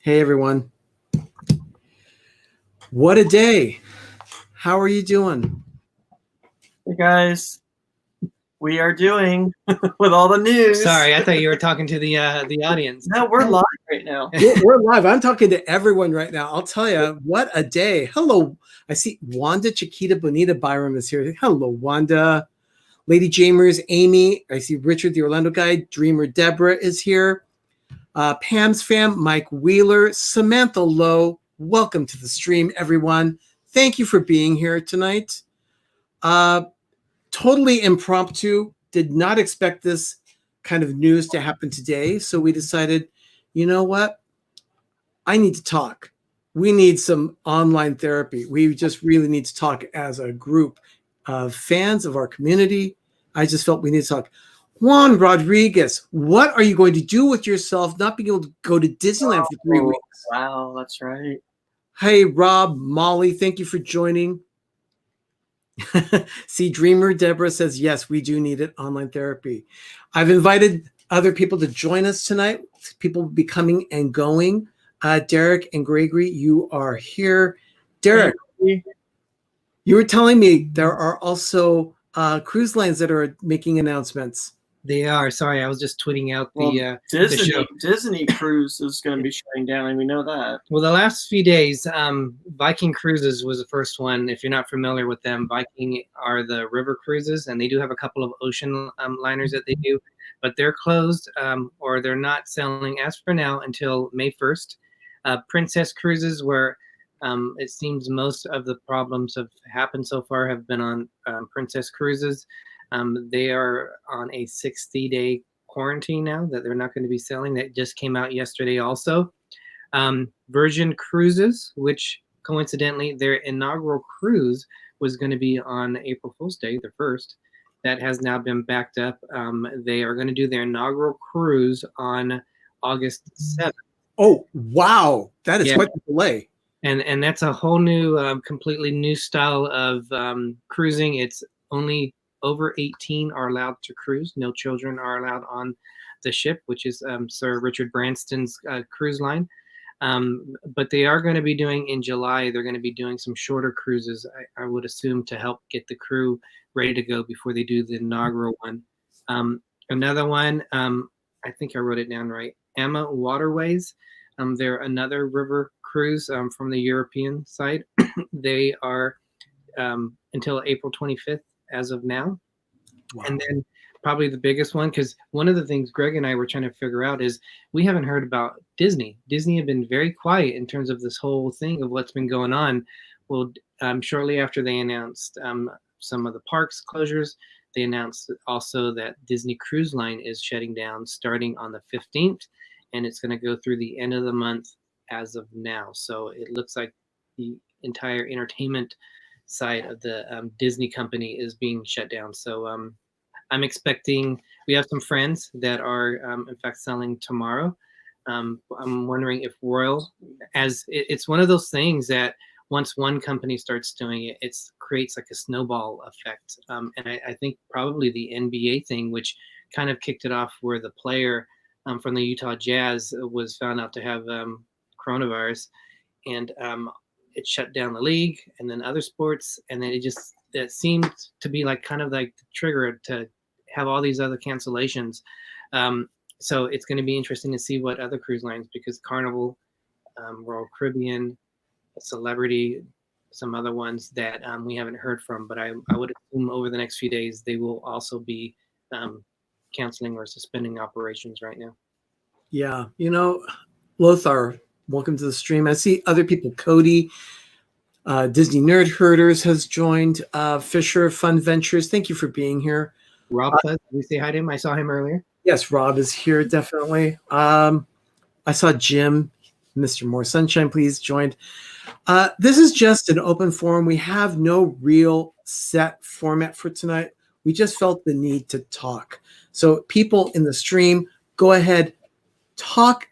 Hey everyone. What a day. How are you doing? Hey guys, we are doing with all the news. Sorry, I thought you were talking to the audience. No, we're live right now. We're live. I'm talking to everyone right now. I'll tell you, what a day. Hello. I see Wanda Chiquita Bonita Byram is here. Hello, Wanda. Lady Jamers, Amy. I see Richard, the Orlando guy. Dreamer Deborah is here. Pam's fam, Mike Wheeler, Samantha Lowe. Welcome to the stream, everyone. Thank you for being here tonight. Totally impromptu. Did not expect this kind of news to happen today. So we decided, you know what? I need to talk. We need some online therapy. We just really need to talk as a group of fans of our community. I just felt we need to talk. Juan Rodriguez, what are you going to do with yourself not being able to go to Disneyland for 3 weeks? Wow, that's right. Hey, Rob, Molly, thank you for joining. See, Dreamer Deborah says, yes, we do need it, online therapy. I've invited other people to join us tonight. People will be coming and going. Derek and Gregory, you are here. Derek, you were telling me there are also cruise lines that are making announcements. They are. Sorry, I was just tweeting out the Disney Cruise is going to be shutting down, and we know that. Well, the last few days, Viking Cruises was the first one. If you're not familiar with them, Viking are the river cruises, and they do have a couple of ocean liners that they do, but they're closed or they're not selling as for now until May 1st. Princess Cruises, where it seems most of the problems have happened so far, have been on Princess Cruises. They are on a 60-day quarantine now that they're not going to be selling. That just came out yesterday also. Virgin Cruises, which coincidentally their inaugural cruise was going to be on April Fool's Day, the 1st. That has now been backed up. They are going to do their inaugural cruise on August 7th. Oh, wow. That is quite a delay. And that's a whole new, completely new style of cruising. It's only over 18 are allowed to cruise. No children are allowed on the ship, which is Sir Richard Branston's cruise line. But they are going to be doing in July, they're going to be doing some shorter cruises, I would assume, to help get the crew ready to go before they do the inaugural one. Another one, I think I wrote it down right, Emma Waterways. They're another river cruise from the European side. They are until April 25th as of now. Wow. And then probably the biggest one, because one of the things Greg and I were trying to figure out is we haven't heard about Disney. Disney have been very quiet in terms of this whole thing of what's been going on. Well, shortly after they announced some of the parks closures, they announced also that Disney Cruise Line is shutting down starting on the 15th, and it's going to go through the end of the month as of now. So it looks like the entire entertainment side of the Disney company is being shut down. So I'm expecting, we have some friends that are in fact selling tomorrow. I'm wondering if Royal, as it's one of those things that once one company starts doing it, it creates like a snowball effect. And I think probably the NBA thing, which kind of kicked it off, where the player from the Utah Jazz was found out to have coronavirus, and it shut down the league and then other sports. And then it seemed to be like kind of like the trigger to have all these other cancellations. So it's going to be interesting to see what other cruise lines, because Carnival, Royal Caribbean, Celebrity, some other ones that we haven't heard from, but I would assume over the next few days they will also be canceling or suspending operations right now. Yeah, you know, Lothar, welcome to the stream. I see other people. Cody, Disney Nerd Herders has joined. Fisher Fun Ventures, thank you for being here. Rob, did we say hi to him? I saw him earlier. Yes, Rob is here, definitely. I saw Jim, Mr. More Sunshine, please joined. This is just an open forum. We have no real set format for tonight. We just felt the need to talk. So people in the stream, go ahead, talk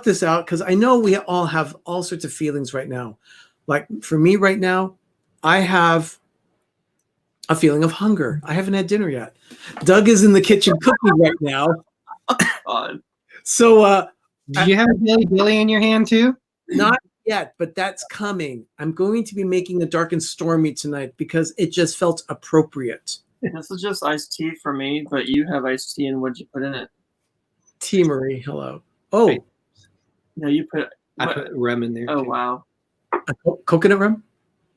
this out, because I know we all have all sorts of feelings right now. Like for me right now, I have a feeling of hunger. I haven't had dinner yet. Doug is in the kitchen cooking right now. So Do you have a Billy Billy in your hand too? Not yet, but that's coming. I'm going to be making a dark and stormy tonight because it just felt appropriate. This is just iced tea for me, but you have iced tea, and what'd you put in it? T. Marie, hello. Oh, Right. No, you put. I What? put rum in there. Oh too. wow! coconut rum?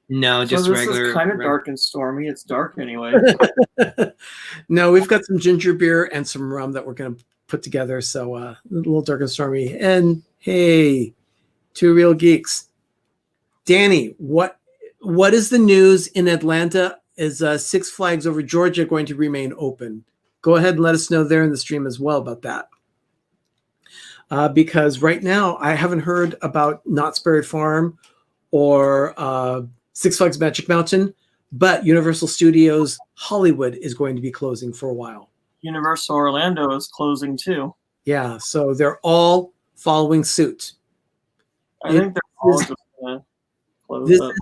No, just so this regular. is kind of rum. dark and stormy. It's dark anyway. No, we've got some ginger beer and some rum that we're going to put together. So a little dark and stormy. And hey, two real geeks. Danny, what is the news in Atlanta? Is Six Flags Over Georgia going to remain open? Go ahead and let us know there in the stream as well about that. Because right now I haven't heard about Knott's Berry Farm or Six Flags Magic Mountain, but Universal Studios Hollywood is going to be closing for a while. Universal Orlando is closing too. Yeah, so they're all following suit. I think they're all just gonna close This up. is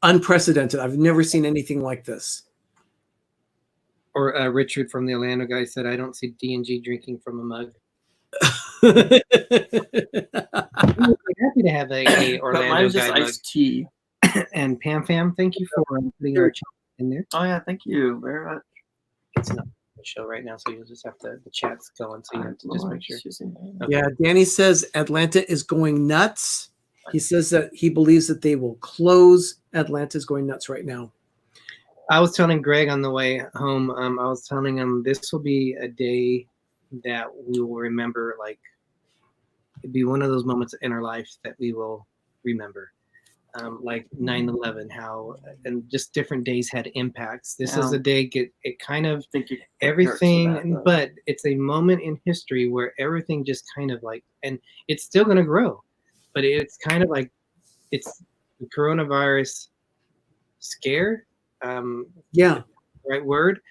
unprecedented. I've never seen anything like this. Or Richard from the Orlando guy said, "I don't see D&G drinking from a mug." Well, I'm happy to have a But Orlando mine's just guy mug. iced tea. And Pam Fam, thank you for putting our chat in there. Oh yeah, thank you very much. It's not the show right now, so you'll just have to the chat's going, so you have to just make sure. Okay. yeah, Danny says Atlanta is going nuts. He says that he believes that they will close. Atlanta is going nuts right now. I was telling Greg on the way home, I was telling him this will be a day that we will remember, like it'd be one of those moments in our life that we will remember. Like 9/11, how and just different days had impacts. This is Yeah. a day it kind of I think you everything, but it's a moment in history where everything just kind of like, and it's still going to grow, but it's kind of like it's the coronavirus scare. Yeah, Right word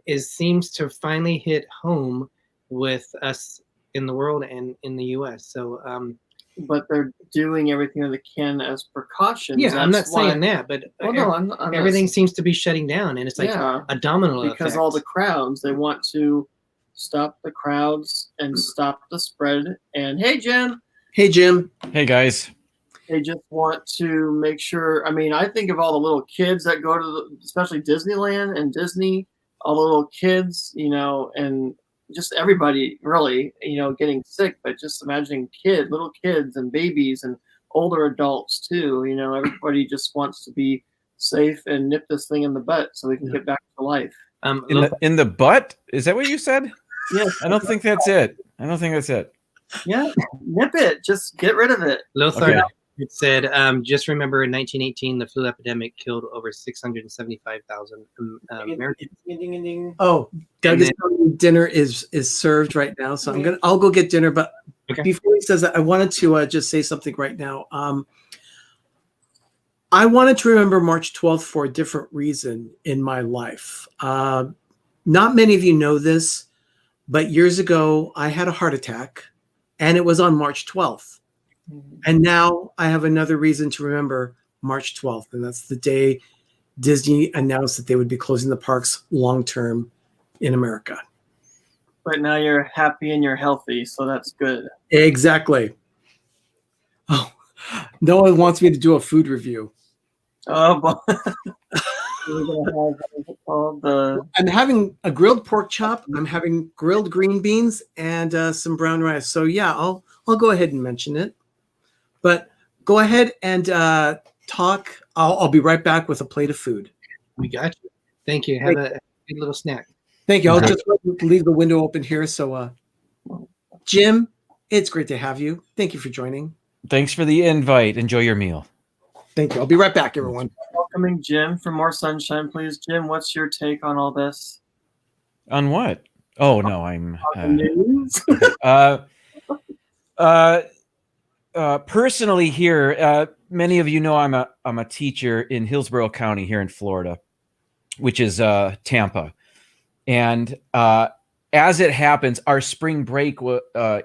is seems to finally hit home with us in the world and in the U.S. So but they're doing everything that they can as precautions. yeah, I'm not That's why- saying that, but Well, no, I'm not everything seems to be shutting down, and it's like Yeah, a domino because effect. all the crowds, they want to stop the crowds and stop the spread. And hey, Jen, hey Jim. Hey guys. they just want to make sure. I mean, I think of all the little kids that go to, especially Disneyland and Disney, all the little kids, and just everybody really, getting sick. But just imagining little kids and babies and older adults too. Everybody just wants to be safe and nip this thing in the butt so we can get back to life. In the butt? Is that what you said? Yes. I don't think that's it. Yeah, nip it. Just get rid of it. Lothar Okay. it said, just remember in 1918, the flu epidemic killed over 675,000 Americans. Oh, Doug And is telling me dinner is served right now, so I'll go get dinner. But Okay. before he says that, I wanted to just say something right now. I wanted to remember March 12th for a different reason in my life. Not many of you know this, but years ago I had a heart attack, and it was on March 12th. And now I have another reason to remember March 12th, and that's the day Disney announced that they would be closing the parks long term in America. But now you're happy and you're healthy, so that's good. Exactly. Oh, no one wants me to do a food review. Oh, boy. We're gonna have, what is it called? I'm having a grilled pork chop. I'm having grilled green beans and some brown rice. So yeah, I'll go ahead and mention it. But go ahead and talk. I'll be right back with a plate of food. We got you. Thank you. Have a good little snack. Thank you. I'll Okay. just leave the window open here. So, Jim, it's great to have you. Thank you for joining. Thanks for the invite. Enjoy your meal. Thank you. I'll be right back, everyone. Welcoming Jim for more sunshine, please. Jim, what's your take on all this? On what? Oh no, I'm The news? personally here. Many of you know I'm a teacher in Hillsborough County here in Florida, which is Tampa, and as it happens, our spring break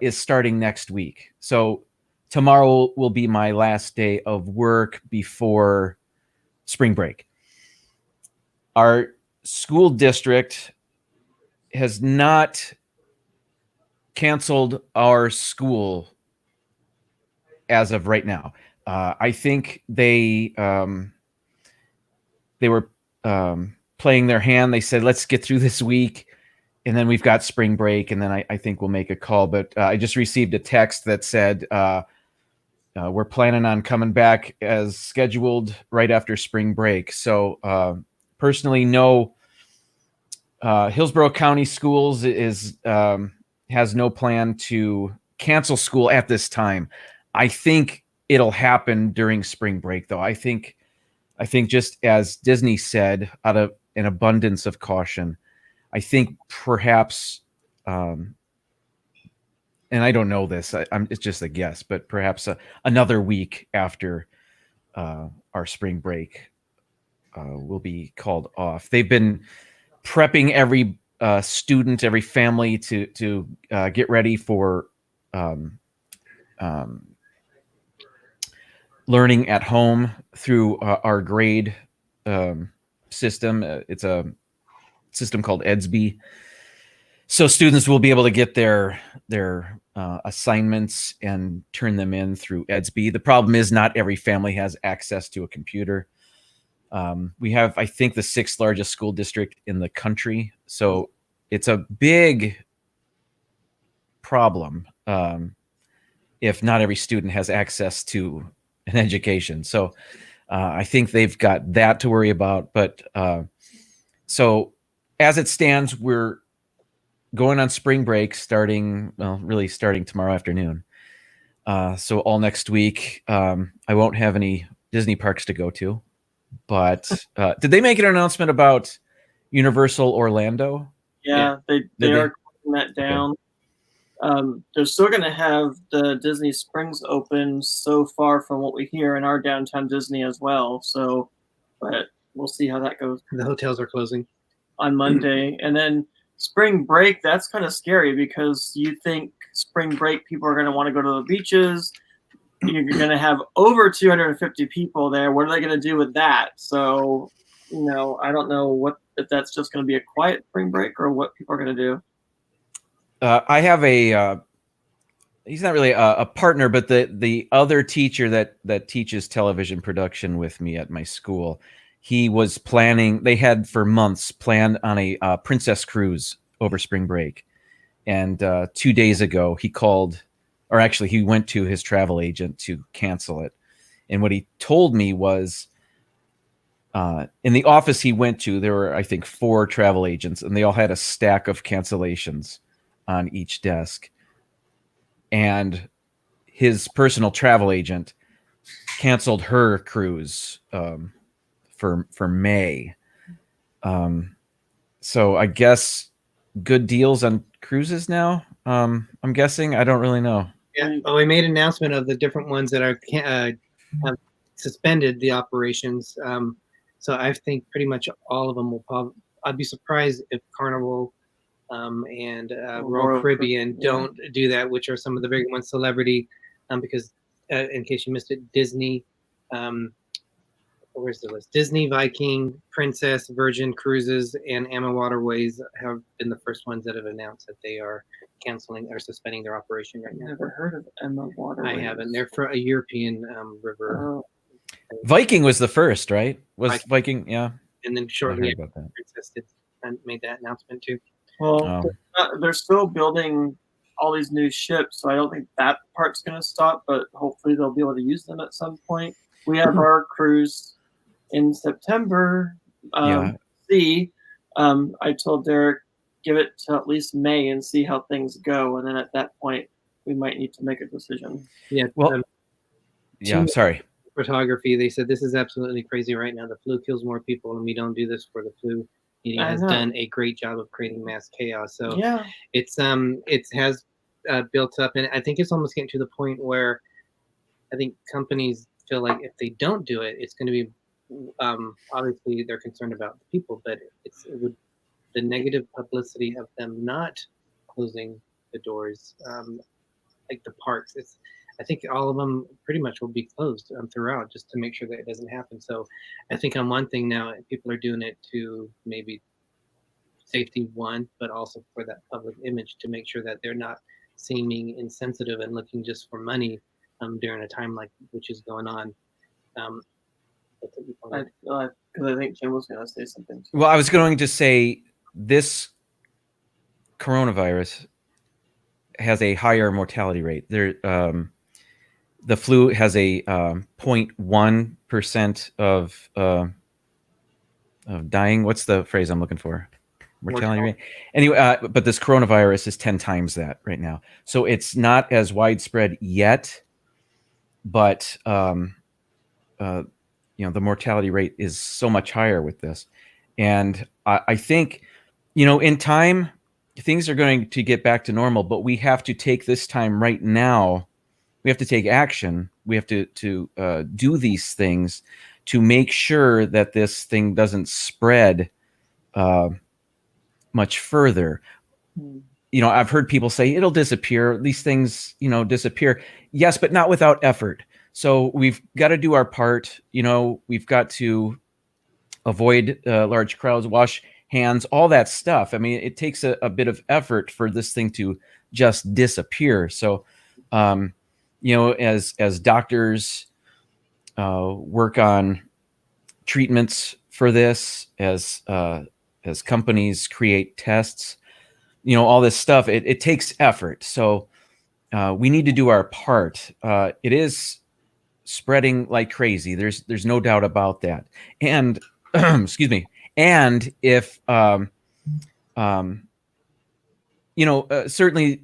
is starting next week. So tomorrow will be my last day of work before spring break. Our school district has not canceled our school as of right now. I think they were playing their hand. They said, let's get through this week, and then we've got spring break, and then I think we'll make a call. But I just received a text that said we're planning on coming back as scheduled right after spring break. So personally, no, Hillsborough County Schools has no plan to cancel school at this time. I think it'll happen during spring break, though. I think just as Disney said, out of an abundance of caution, I think perhaps, and I don't know this, it's just a guess, but perhaps another week after our spring break will be called off. They've been prepping every student, every family to get ready for learning at home through our grade system. It's a system called EDSB. So students will be able to get their assignments and turn them in through EDSB. The problem is not every family has access to a computer. We have, I think, the 6th largest school district in the country. So it's a big problem if not every student has access to an education. So I think they've got that to worry about. But so as it stands, we're going on spring break starting tomorrow afternoon. So all next week, I won't have any Disney parks to go to. But did they make an announcement about Universal Orlando? Yeah, they are closing that down. Okay. They're still going to have the Disney Springs open so far from what we hear in our downtown Disney as well. So, but we'll see how that goes. The hotels are closing on Monday. And then spring break, that's kind of scary because you think spring break people are going to want to go to the beaches. You're going to have over 250 people there. What are they going to do with that? So, I don't know if that's just going to be a quiet spring break or what people are going to do. I have he's not really a partner, but the other teacher that teaches television production with me at my school, he was planning, they had for months planned on a princess cruise over spring break. And 2 days ago he called, or actually he went to his travel agent to cancel it. And what he told me was in the office he went to, there were, I think, 4 travel agents, and they all had a stack of cancellations on each desk. And his personal travel agent canceled her cruise for May. So I guess good deals on cruises now. I'm guessing. I don't really know. Yeah. Well, we made an announcement of the different ones that are have suspended the operations. So I think pretty much all of them will probably. I'd be surprised if Carnival and Royal Caribbean don't do that, which are some of the big ones. Celebrity, because in case you missed it, Disney. Where's the list? Disney, Viking, Princess, Virgin Cruises, and Amma Waterways have been the first ones that have announced that they are canceling or suspending their operation right now. Never heard of Amma Waterways. I haven't. They're for a European river. Viking was the first, right? Was Viking, yeah. And then shortly after Princess made that announcement too. Well, they're still building all these new ships, so I don't think that part's going to stop, but hopefully they'll be able to use them at some point. We have our cruise in September. I told Derek, give it to at least May and see how things go, and then at that point, we might need to make a decision. Yeah. Well, I'm sorry. Photography, they said this is absolutely crazy right now. The flu kills more people, and we don't do this for the flu. He has done a great job of creating mass chaos. So it has built up, and I think it's almost getting to the point where I think companies feel like if they don't do it, it's going to be obviously they're concerned about the people, but it would the negative publicity of them not closing the doors, like the parks. I think all of them pretty much will be closed throughout just to make sure that it doesn't happen. So I think on one thing now, people are doing it to maybe safety one, but also for that public image to make sure that they're not seeming insensitive and looking just for money during a time like which is going on. That's what we call it. Because I think Jim was going to say something. Well, I was going to say this coronavirus has a higher mortality rate. The flu has a 0.1% of dying. What's the phrase I'm looking for? Mortality rate. Anyway, but this coronavirus is 10 times that right now. So it's not as widespread yet, but the mortality rate is so much higher with this. And I think, in time, things are going to get back to normal, but we have to take this time right now. We have to take action. We have to do these things to make sure that this thing doesn't spread much further. I've heard people say it'll disappear. These things, disappear. Yes, but not without effort. So we've got to do our part. We've got to avoid large crowds, wash hands, all that stuff. I mean, it takes a bit of effort for this thing to just disappear. So, as doctors work on treatments for this, as companies create tests, all this stuff, it takes effort. So we need to do our part. It is spreading like crazy. There's no doubt about that. And excuse me. And if certainly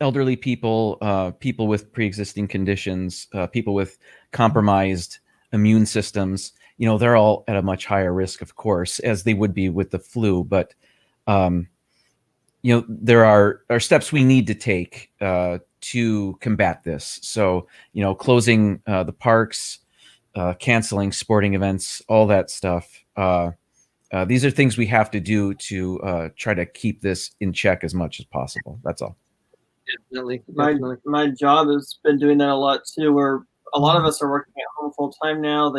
elderly people, people with pre-existing conditions, people with compromised immune systems, they're all at a much higher risk, of course, as they would be with the flu. But there are steps we need to take to combat this. So closing the parks, canceling sporting events, all that stuff. These are things we have to do to try to keep this in check as much as possible. That's all. Definitely. My job has been doing that a lot too, where a lot of us are working at home full time now.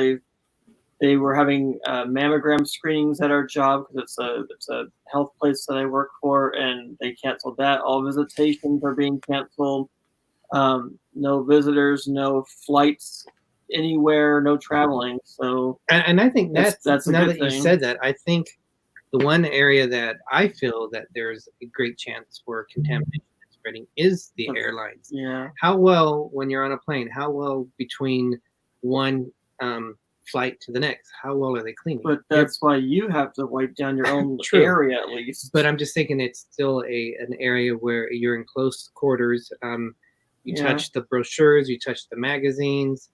They were having mammogram screenings at our job because it's a health place that I work for, and they canceled that. All visitations are being canceled. No visitors, no flights anywhere, no traveling. So, and I think that's a now good that you thing. said that, I think the one area that I feel that there's a great chance for contamination and spreading is the airlines. Yeah. How well, when you're on a plane, how well between one flight to the next, how well are they cleaning? But that's why you have to wipe down your own True. area at least. But I'm just thinking it's still an area where you're in close quarters. You touch the brochures, you touch the magazines.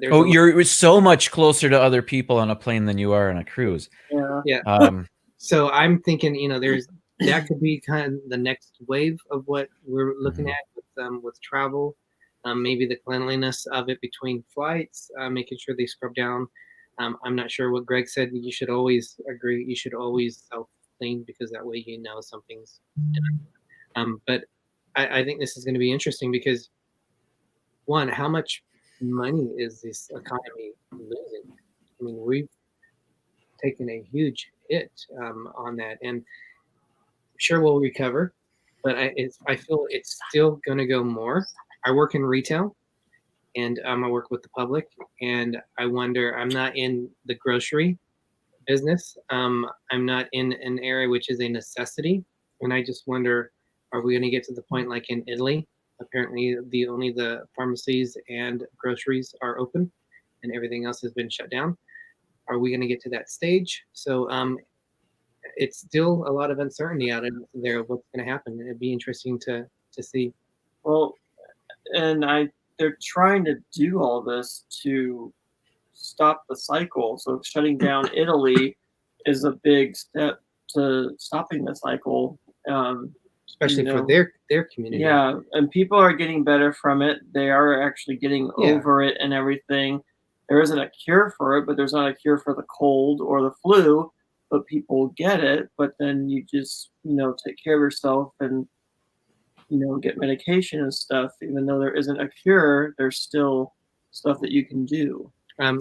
You're so much closer to other people on a plane than you are on a cruise. Yeah. So I'm thinking, that could be kind of the next wave of what we're looking at with travel. Maybe the cleanliness of it between flights, making sure they scrub down. I'm not sure what Greg said. You should always agree. You should always self-clean because that way something's done. But I think this is going to be interesting because, one, how much money is this economy losing? I mean, we've taken a huge hit on that, and sure we'll recover, but I feel it's still going to go more. I work in retail, and I work with the public, and I wonder, I'm not in the grocery business. I'm not in an area which is a necessity, and I just wonder, are we going to get to the point like in Italy? Apparently, only the pharmacies and groceries are open, and everything else has been shut down. Are we going to get to that stage? So it's still a lot of uncertainty out there of what's going to happen. It'd be interesting to see. Well, and they're trying to do all this to stop the cycle. So shutting down Italy is a big step to stopping the cycle. Especially for their community. Yeah, and people are getting better from it. They are actually getting over it and everything. There isn't a cure for it, but there's not a cure for the cold or the flu, but people get it. But then you just, take care of yourself and, get medication and stuff. Even though there isn't a cure, there's still stuff that you can do. I'm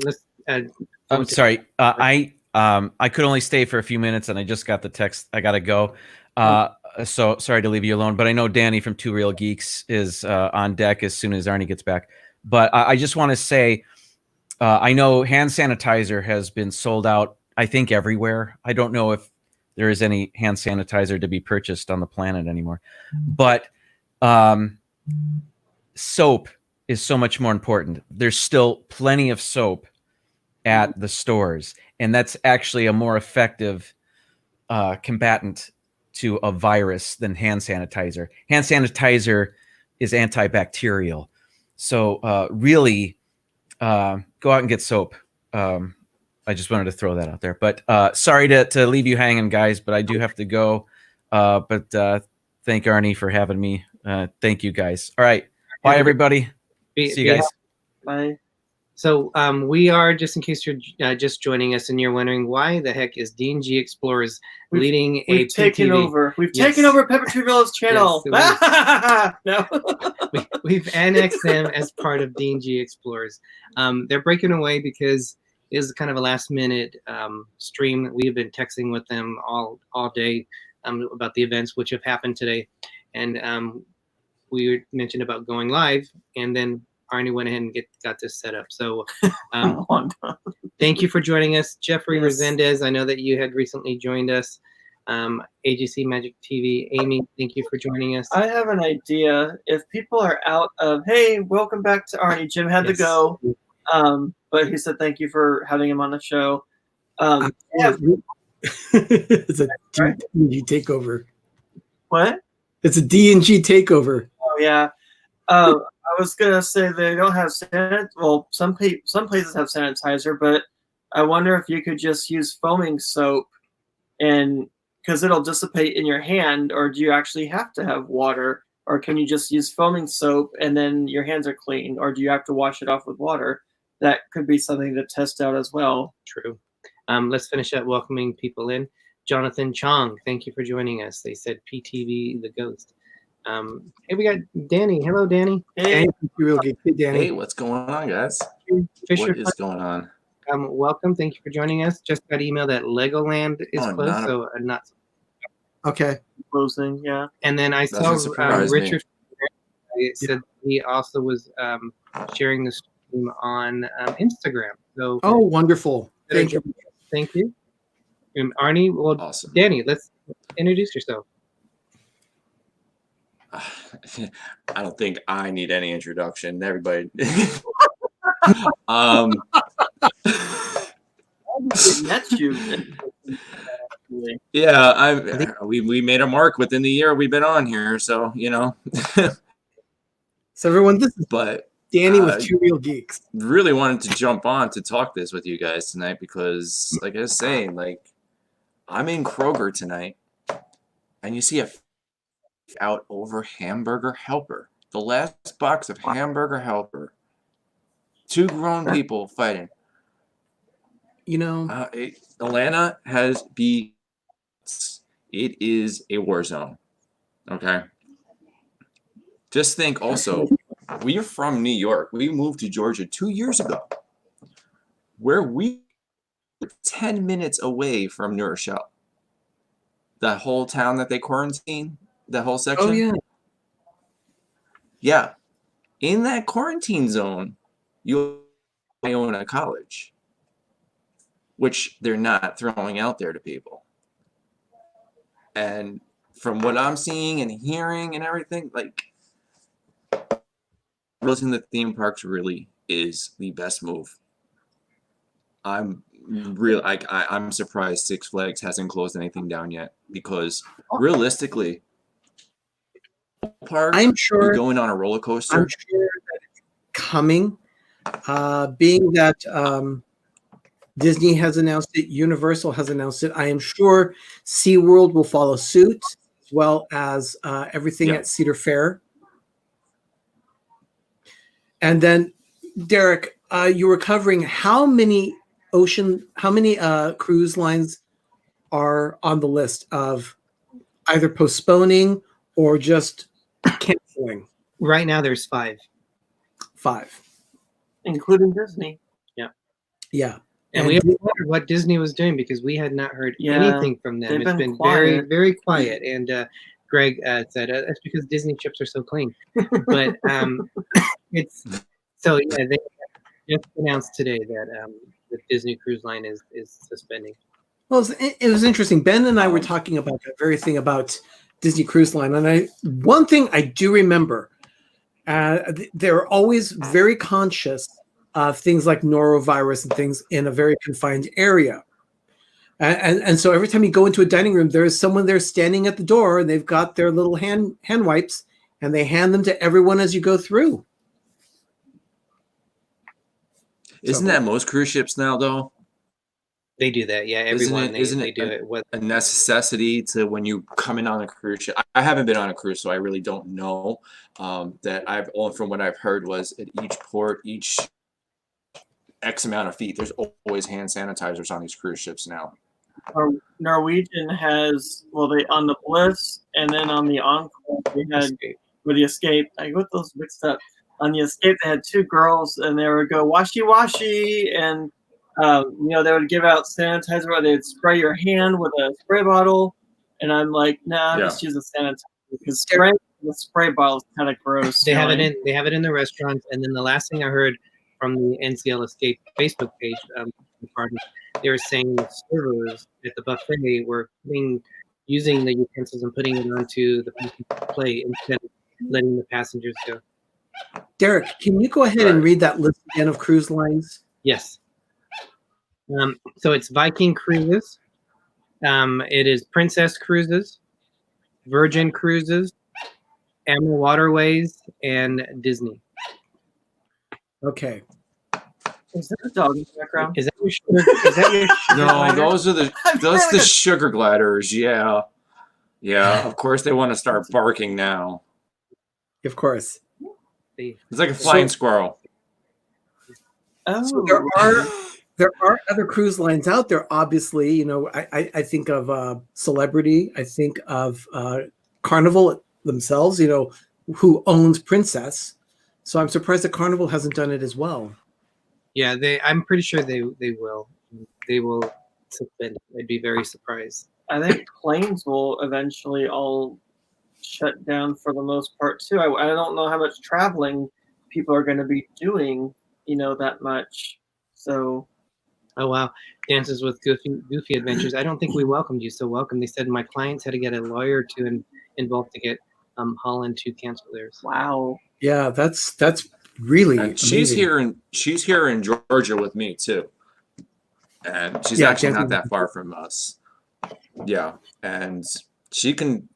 sorry. I could only stay for a few minutes, and I just got the text. I got to go. So sorry to leave you alone, but I know Danny from Two Real Geeks is on deck as soon as Arnie gets back. But I just want to say, I know hand sanitizer has been sold out, I think, everywhere. I don't know if there is any hand sanitizer to be purchased on the planet anymore. But soap is so much more important. There's still plenty of soap at the stores, and that's actually a more effective combatant to a virus than hand sanitizer. Hand sanitizer is antibacterial. So really, go out and get soap. I just wanted to throw that out there. But sorry to leave you hanging, guys, but I do have to go. But thank Arnie for having me. Thank you, guys. All right. Bye, everybody. See you guys. Bye. So we are, just in case you're just joining us and you're wondering why the heck is D&G Explorers leading We've taken PTV? over. We've Yes. taken over Pepper Tree Village channel. No. We've annexed them as part of D&G Explorers. They're breaking away because it was kind of a last minute stream. We've been texting with them all day about the events which have happened today. And we mentioned about going live, and then Arnie went ahead and got this set up. So thank you for joining us. Jeffrey Resendez, I know that you had recently joined us. AGC Magic TV. Amy, thank you for joining us. I have an idea. If people are out of, hey, welcome back to Arnie. Jim had to go, but he said thank you for having him on the show. It's a D&G takeover. What? It's a D&G takeover. Oh yeah. I was gonna say they don't have well, some places have sanitizer, but I wonder if you could just use foaming soap, and because it'll dissipate in your hand, or do you actually have to have water, or can you just use foaming soap and then your hands are clean, or do you have to wash it off with water? That could be something to test out as well. True. Let's finish up welcoming people in. Jonathan Chong, thank you for joining us. They said PTV the Ghost. Hey, we got Danny. Hello, Danny. Hey, Danny. Hey, what's going on, guys? Fisher, What is going on? welcome. Thank you for joining us. Just got email that Legoland is Oh, closed, so not. Okay. closing, yeah. And then I Doesn't saw surprise me. Richard said he also was sharing the stream on Instagram. So Oh, wonderful. Thank you. thank you. Arnie, well, Awesome. Danny, let's introduce yourself. I don't think I need any introduction. Everybody. That's you. Yeah, we made a mark within the year we've been on here, so So everyone, this is but Danny with Two Real Geeks. really wanted to jump on to talk this with you guys tonight because, like I was saying, I'm in Kroger tonight, and you see a out over Hamburger Helper. The last box of Hamburger Helper. 2 grown people fighting. You know, Atlanta has it is a war zone. Okay. Just think also, we're from New York. We moved to Georgia 2 years ago, where we were 10 minutes away from New Rochelle. The whole town that they quarantine, the whole section. oh yeah. Yeah. In that quarantine zone, you own a college, which they're not throwing out there to people. And from what I'm seeing and hearing and everything, closing the theme parks really is the best move. I'm I'm surprised Six Flags hasn't closed anything down yet, because realistically, park, I'm sure you're going on a roller coaster. I'm sure that it's coming. Being that Disney has announced it, Universal has announced it, I am sure SeaWorld will follow suit, as well as everything at Cedar Fair. And then, Derek, you were covering how many cruise lines are on the list of either postponing or just canceling? Right now, there's 5. 5. Including Disney. Yeah. And we wondered what Disney was doing because we had not heard anything from them. They've It's been quiet. very, very quiet. And Greg said that's because Disney ships are so clean. But it's So yeah, they just announced today that the Disney Cruise Line is suspending. Well, it was interesting. Ben and I were Um, talking about that very thing about Disney Cruise Line, and one thing I do remember, they're always very conscious of things like norovirus and things in a very confined area. And so every time you go into a dining room, there is someone there standing at the door, and they've got their little hand wipes, and they hand them to everyone as you go through. Isn't that most cruise ships now, though? They do that, yeah. Everyone they do it. A necessity to when you come in on a cruise ship? I haven't been on a cruise, so I really don't know. That from what I've heard was at each port, each X amount of feet, there's always hand sanitizers on these cruise ships now. Norwegian has they on the Bliss, and then on the Encore they had with the Escape. I got those mixed up. On the Escape, they had two girls, and they would go washy washy, and they would give out sanitizer, or they'd spray your hand with a spray bottle. And I'm like, nah, just use a sanitizer because spraying the spray bottle is kind of gross. They have it in the restaurants, and then the last thing I heard from the NCL Escape Facebook page, they were saying the servers at the buffet were using the utensils and putting it onto the people's plate instead of letting the passengers go. Derek, can you go ahead and read that list again of cruise lines? Yes. So it's Viking Cruises. It is Princess Cruises, Virgin Cruises, Emerald Waterways, and Disney. Okay. Is that a dog in the background? Is that your sugar No, glider? those are the sugar gliders. Yeah. Of course, they want to start barking now. Of course. It's like a flying squirrel. Oh, So there are other cruise lines out there. Obviously, I think of Celebrity. I think of Carnival themselves. Who owns Princess. So I'm surprised that Carnival hasn't done it as well. Yeah, I'm pretty sure they will. They will suspend it. I'd be very surprised. I think planes will eventually all shut down for the most part too. I don't know how much traveling people are going to be doing, that much. So, oh wow, Dances with Goofy Adventures. I don't think we welcomed you so welcome. They said my clients had to get a lawyer involved to get Holland to cancel theirs. wow. Yeah, that's really. And she's amazing. here in Georgia with me too, and she's actually not that far from us. Yeah, and she can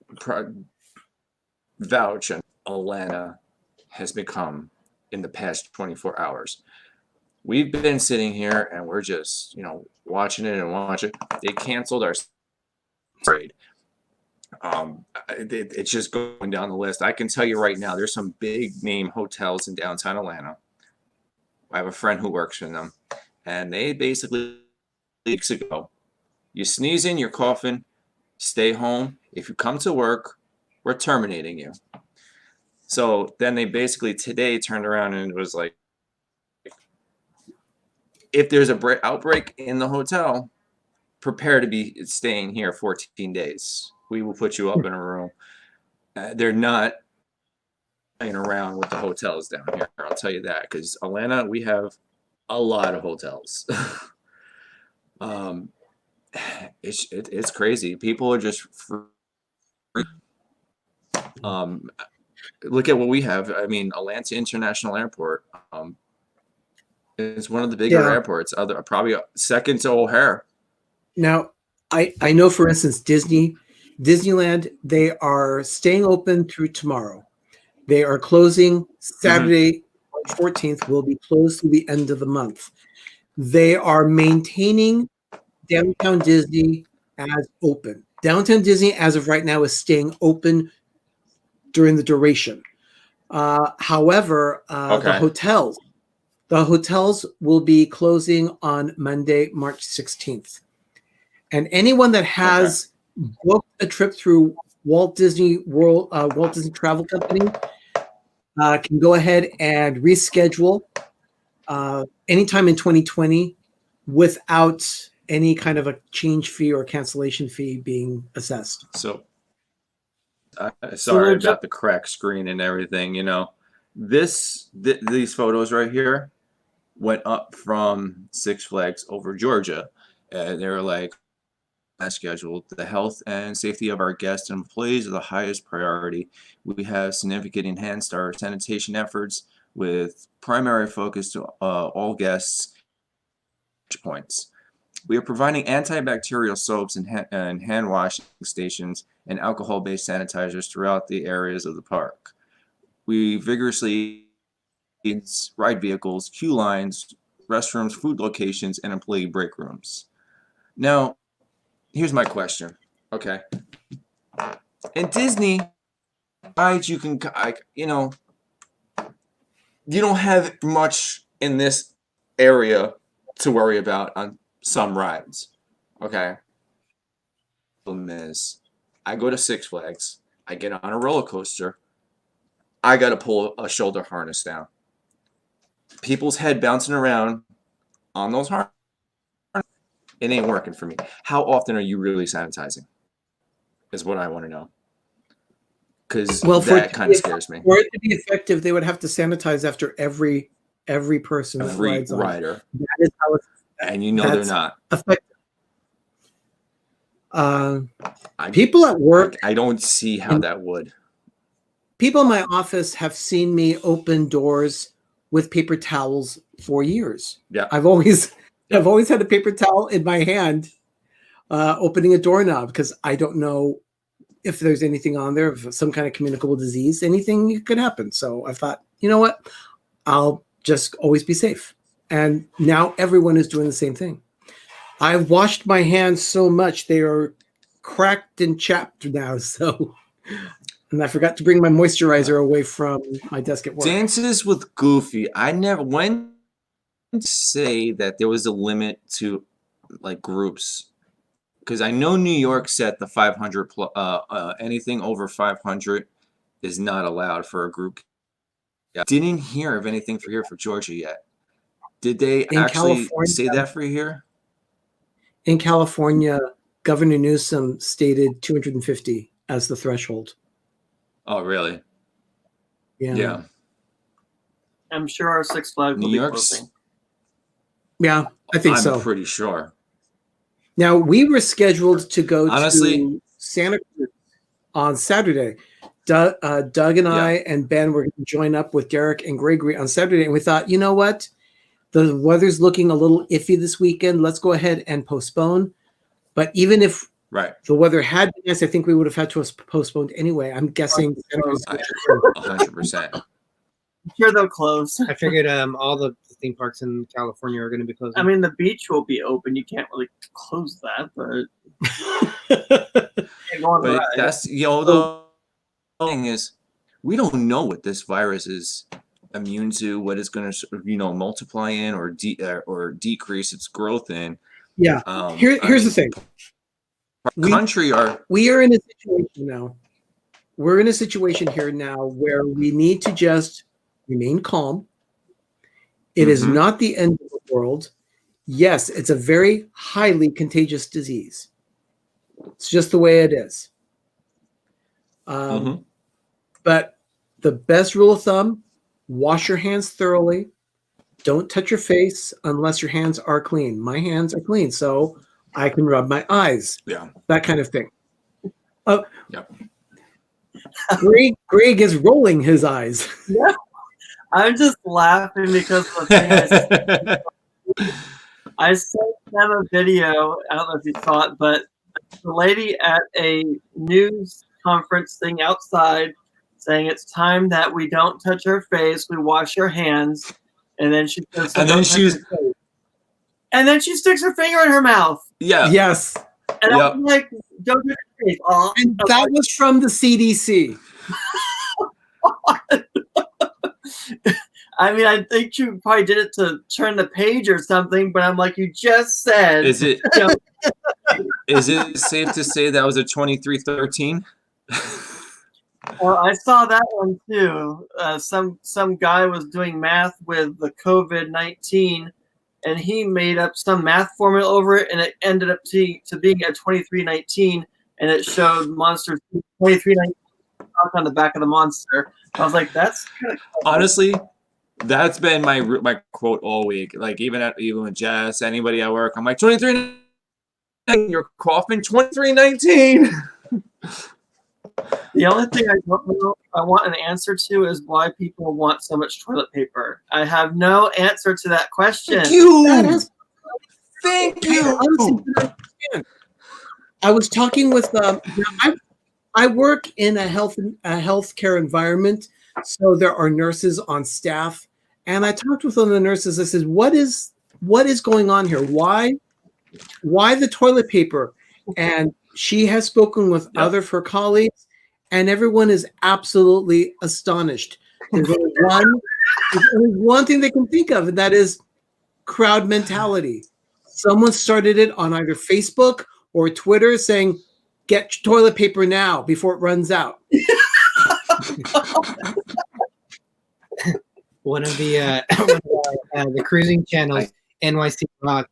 vouch on Alana has become in the past 24 hours. We've been sitting here and we're just watching it and watching. They canceled our trade. It's just going down the list. I can tell you right now, there's some big name hotels in downtown Atlanta. I have a friend who works for them, and they basically weeks ago, you sneeze in, you're coughing, stay home. If you come to work, we're terminating you. So then they basically today turned around and it was like, if there's a outbreak in the hotel, prepare to be staying here 14 days. We will put you up in a room. They're not playing around with the hotels down here. I'll tell you that, because Atlanta, we have a lot of hotels. It's crazy. People are just free. Look at what we have. I mean, Atlanta International Airport. It's one of the bigger airports. Probably second to O'Hare. Now, I know, for instance, Disneyland, they are staying open through tomorrow. They are closing Saturday, March 14th, will be closed through the end of the month. They are maintaining Downtown Disney as open. Downtown Disney, as of right now, is staying open during the duration. However, the hotels will be closing on Monday, March 16th. And anyone that has booked a trip through Walt Disney Travel Company can go ahead and reschedule anytime in 2020 without any kind of a change fee or cancellation fee being assessed. So sorry about the cracked screen and everything, these photos right here went up from Six Flags over Georgia, and they were like, as scheduled, the health and safety of our guests and employees are the highest priority. We have significantly enhanced our sanitation efforts with primary focus to all guests points. We are providing antibacterial soaps and hand washing stations and alcohol-based sanitizers throughout the areas of the park. We vigorously ride vehicles, queue lines, restrooms, food locations, and employee break rooms. Now, here's my question. Okay. In Disney, you can, you know, you don't have much in this area to worry about on some rides. Okay. Problem is, I go to Six Flags, I get on a roller coaster, I got to pull a shoulder harness down. People's head bouncing around on those harnesses, it ain't working for me. How often are you really sanitizing? Is what I want to know. Because that kind of scares me. For it to be effective, they would have to sanitize after every person that Every rides on. rider. That is how it's, And you know they're not. effective. People at work, I don't see how that would. people in my office have seen me open doors with paper towels for years. Yeah. I've always had a paper towel in my hand, opening a doorknob, because I don't know if there's anything on there, of some kind of communicable disease, anything could happen. So I thought, you know what? I'll just always be safe. And now everyone is doing the same thing. I've washed my hands so much they are cracked and chapped now. So, and I forgot to bring my moisturizer away from my desk at work. Dances with Goofy. I never went to say that there was a limit to like groups, because I know New York set the 500 anything over 500 is not allowed for a group. Didn't hear of anything for here for Georgia yet. Did they actually say that for here? In California, Governor Newsom stated 250 as the threshold. Oh, really? Yeah. I'm sure our Six Flags will New be York's. closing. Yeah, I think I'm so. pretty sure. Now, we were scheduled to go Honestly, to Santa Cruz on Saturday. Doug and I and Ben were going to join up with Derek and Gregory on Saturday. And we thought, you know what? The weather's looking a little iffy this weekend. Let's go ahead and postpone. But even if the weather had been nice, I think we would have had to have postponed anyway. I'm guessing Santa Cruz is 100%. I'm sure they'll close. I figured all the theme parks in California are going to be closing. I mean, the beach will be open. You can't really close that, but But that's the thing is, we don't know what this virus is immune to, what it's going to multiply in or decrease its growth in. Yeah. Here's the thing. We are in a situation now. We're in a situation here now where we need to just remain calm. It is not the end of the world. Yes, it's a very highly contagious disease. It's just the way it is. But the best rule of thumb, wash your hands thoroughly. Don't touch your face unless your hands are clean. My hands are clean, so I can rub my eyes. Yeah. That kind of thing. Greg is rolling his eyes. Yeah. I'm just laughing because the thing I sent them a video. I don't know if you saw it, but the lady at a news conference thing outside saying it's time that we don't touch our face, we wash our hands, and then she says, and then she sticks her finger in her mouth. Yeah. Yes. And I'm like, don't touch your face. And that was from the CDC. I mean, I think you probably did it to turn the page or something, but I'm like, you just said. Is it safe to say that was a 2313? Well, I saw that one too. Some guy was doing math with the COVID-19, and he made up some math formula over it, and it ended up to being a 2319, and it showed Monsters 2319 talk on the back of the monster. I was like, that's kind of Honestly, that's been my quote all week. Like even with Jess, anybody at work, I'm like 2319. You're coughing 2319. the only thing I don't know. I want an answer to is why people want so much toilet paper. I have no answer to that question. Thank you. That has- Thank you. Honestly, I was talking with I work in a healthcare environment, so there are nurses on staff, and I talked with one of the nurses. I said, what is going on here? Why the toilet paper? And she has spoken with other of her colleagues, and everyone is absolutely astonished. There's only one thing they can think of, and that is crowd mentality. Someone started it on either Facebook or Twitter saying, "Get toilet paper now before it runs out." One of the cruising channels, NYC Rock,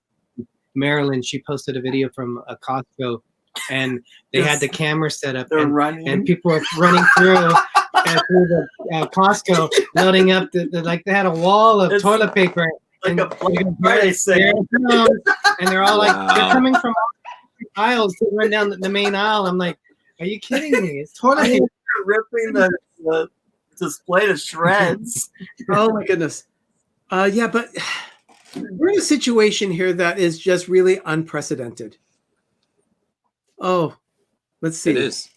Maryland, she posted a video from a Costco, and they had the camera set up, They're running. and people were running through the Costco, loading up like they had a wall of It's toilet paper. like And a Friday sale. and they're all like, they're Wow. coming from all aisles to run down the main aisle. I'm like, are you kidding me? It's toilet paper. Ripping the display to shreds. Oh my goodness. Yeah, but we're in a situation here that is just really unprecedented. Oh, let's see. It is.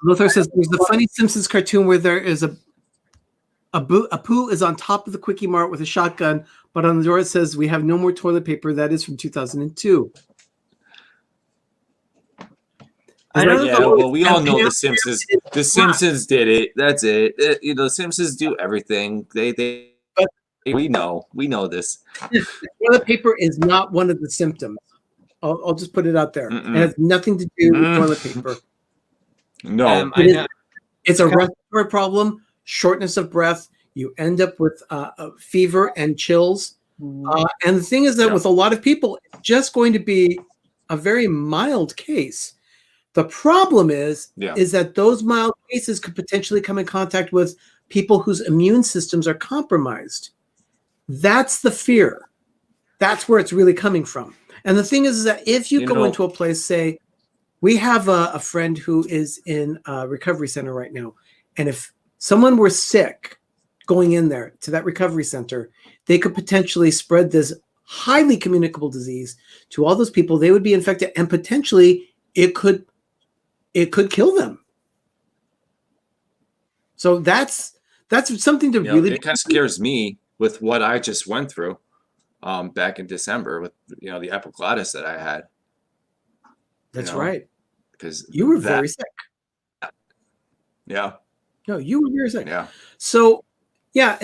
Lothar says there's a funny Simpsons cartoon where there is a poo is on top of the Quickie Mart with a shotgun, but on the door it says we have no more toilet paper. That is from 2002. I know Yeah, well, we all know the Simpsons. The Simpsons did it. That's it. The Simpsons do everything. We know this. Toilet paper is not one of the symptoms. I'll just put it out there. Mm-mm. It has nothing to do with Mm. toilet paper. No. I know. It's a respiratory problem, shortness of breath. You end up with fever and chills. And the thing is that with a lot of people, it's just going to be a very mild case. The problem is that those mild cases could potentially come in contact with people whose immune systems are compromised. That's the fear. That's where it's really coming from. And the thing is that if you go into a place, say, we have a friend who is in a recovery center right now, and if someone were sick going in there to that recovery center, they could potentially spread this highly communicable disease to all those people. They would be infected, and potentially it could kill them. So that's something to really. It kind of scares me with what I just went through back in December with the epiglottis that I had. That's right. Because you were very sick. Yeah. No, you were very sick. Yeah. So, yeah,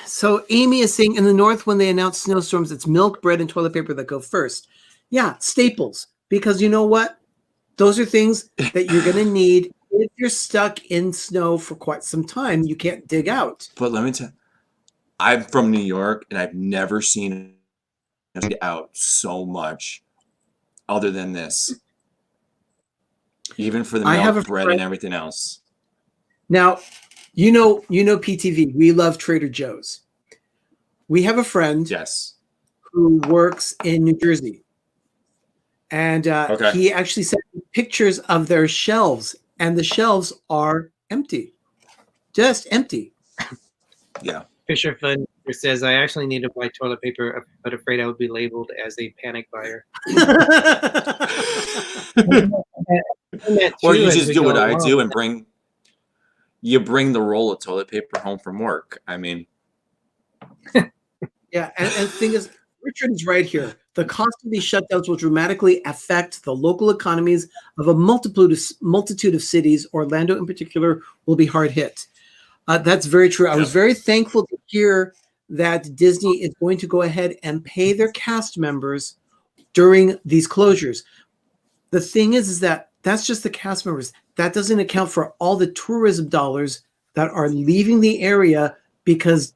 so Amy is saying in the north when they announce snowstorms, it's milk, bread, and toilet paper that go first. Yeah, staples. Because you know what? Those are things that you're going to need if you're stuck in snow for quite some time. You can't dig out. But let me tell you, I'm from New York, and I've never seen it dig out so much other than this. Even for the milk, bread, and everything else. Now, you know PTV. We love Trader Joe's. We have a friend who works in New Jersey. And he actually sent me pictures of their shelves, and the shelves are empty. Just empty. Yeah. Fisher Fund says, I actually need to buy toilet paper, but afraid I would be labeled as a panic buyer. Or you just do what I do and bring the roll of toilet paper home from work. I mean. Yeah, and the thing is, Richard is right here. The cost of these shutdowns will dramatically affect the local economies of a multitude of cities. Orlando, in particular, will be hard hit. That's very true. I was very thankful to hear that Disney is going to go ahead and pay their cast members during these closures. The thing is that that's just the cast members. That doesn't account for all the tourism dollars that are leaving the area because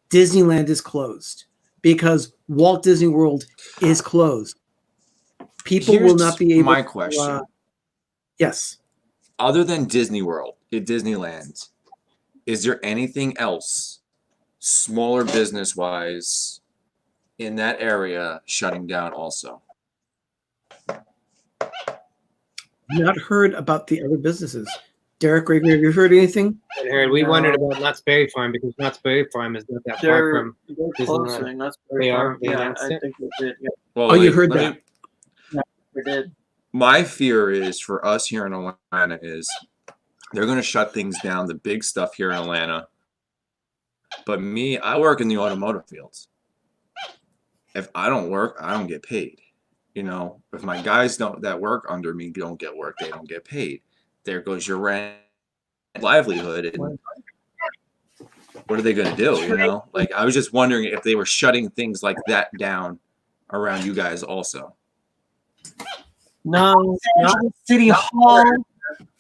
Disneyland is closed, because Walt Disney World is closed. People will not be able my question. Yes. other than Disney World, at Disneyland, is there anything else, smaller business wise, in that area shutting down also? Not heard about the other businesses. Derek Rager, have you heard anything? We No. wondered about Knott's Berry Farm because Knott's Berry Farm is not that far They're, from. they're Disneyland. closing. That's very They are? far. They Yeah, announced I it? think they did. Yeah, Well, Oh, you wait, heard let me- that. they did. My fear is for us here in Atlanta is they're going to shut things down, the big stuff here in Atlanta. But me, I work in the automotive fields. If I don't work, I don't get paid. You know, if my guys that work under me don't get work, they don't get paid. There goes your rent, livelihood, and what are they going to do? You know, like I was just wondering if they were shutting things like that down around you guys also. No, not City Hall,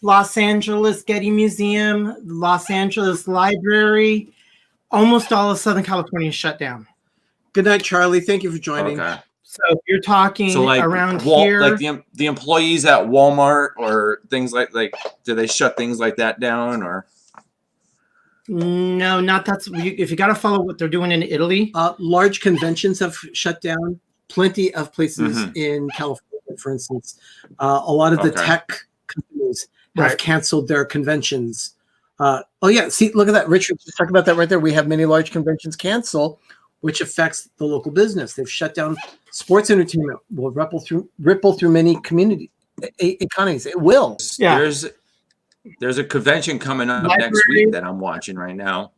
Los Angeles Getty Museum, Los Angeles Library, almost all of Southern California is shut down. Good night, Charlie. Thank you for joining. Okay. So if you're talking So like around here, like the employees at Walmart or things like do they shut things like that down or? no, not that's if you got to follow what they're doing in Italy. Large conventions have shut down. Plenty of places Mhm. in California, for instance. A lot of the Okay. tech companies have Right. canceled their conventions. Oh yeah, see, look at that. Richard just talked about that right there. We have many large conventions cancel, which affects the local business. They've shut down sports entertainment. Will ripple through many community economies. It will. Yeah. There's a convention coming up next Library. week that I'm watching right now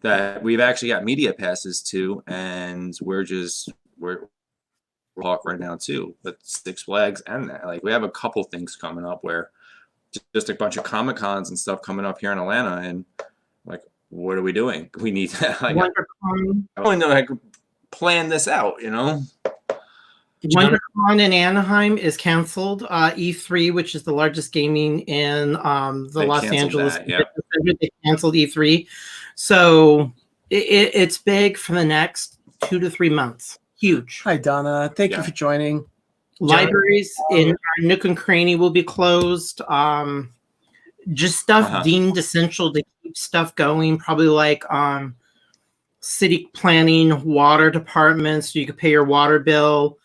that we've actually got media passes to, and we're talk right now too. But Six Flags and that, like we have a couple things coming up where just a bunch of Comic Cons and stuff coming up here in Atlanta, and like, what are we doing? We need to, like, WonderCon, I don't know how to plan this out, you know? WonderCon in Anaheim is canceled. E3, which is the largest gaming in the They Los canceled Angeles, that, yeah. Center, they canceled E3. So it's big for the next 2 to 3 months. Huge. Hi, Donna. Thank you Yeah. for joining. Libraries in our Nook and Cranny will be closed. Just stuff Uh-huh. deemed essential to keep stuff going. Probably like city planning, water departments, so you could pay your water bill.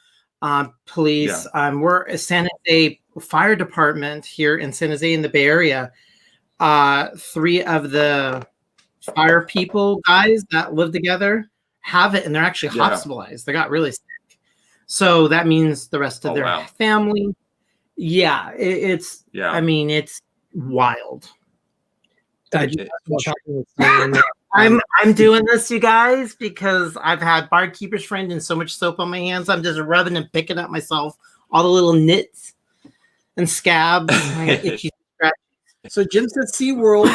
Police. We're a San Jose Fire Department here in San Jose in the Bay Area. 3 of the fire people guys that live together have it, and they're actually Yeah. hospitalized. They got really sick. So that means the rest of Oh, their wow. family. Yeah, it's. Yeah. I mean, it's wild. It- I'm doing this, you guys, because I've had barkeeper's friend and so much soap on my hands. I'm just rubbing and picking up myself all the little nits and scabs. And itchy scratch. So Jim said SeaWorld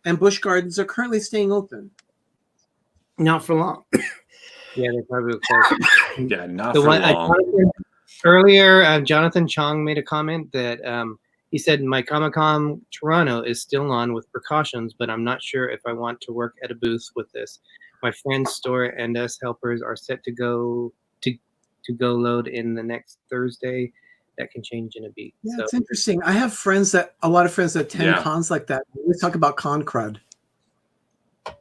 and Busch Gardens are currently staying open. Not for long. Yeah, they probably will close. yeah, not The for one long. earlier, Jonathan Chong made a comment that he said my Comic-Con Toronto is still on with precautions, but I'm not sure if I want to work at a booth with this. My friend's store and us helpers are set to go load in the next Thursday. That can change in a beat. Yeah, So it's interesting. I have a lot of friends that attend Yeah. cons like that. We always talk about con crud.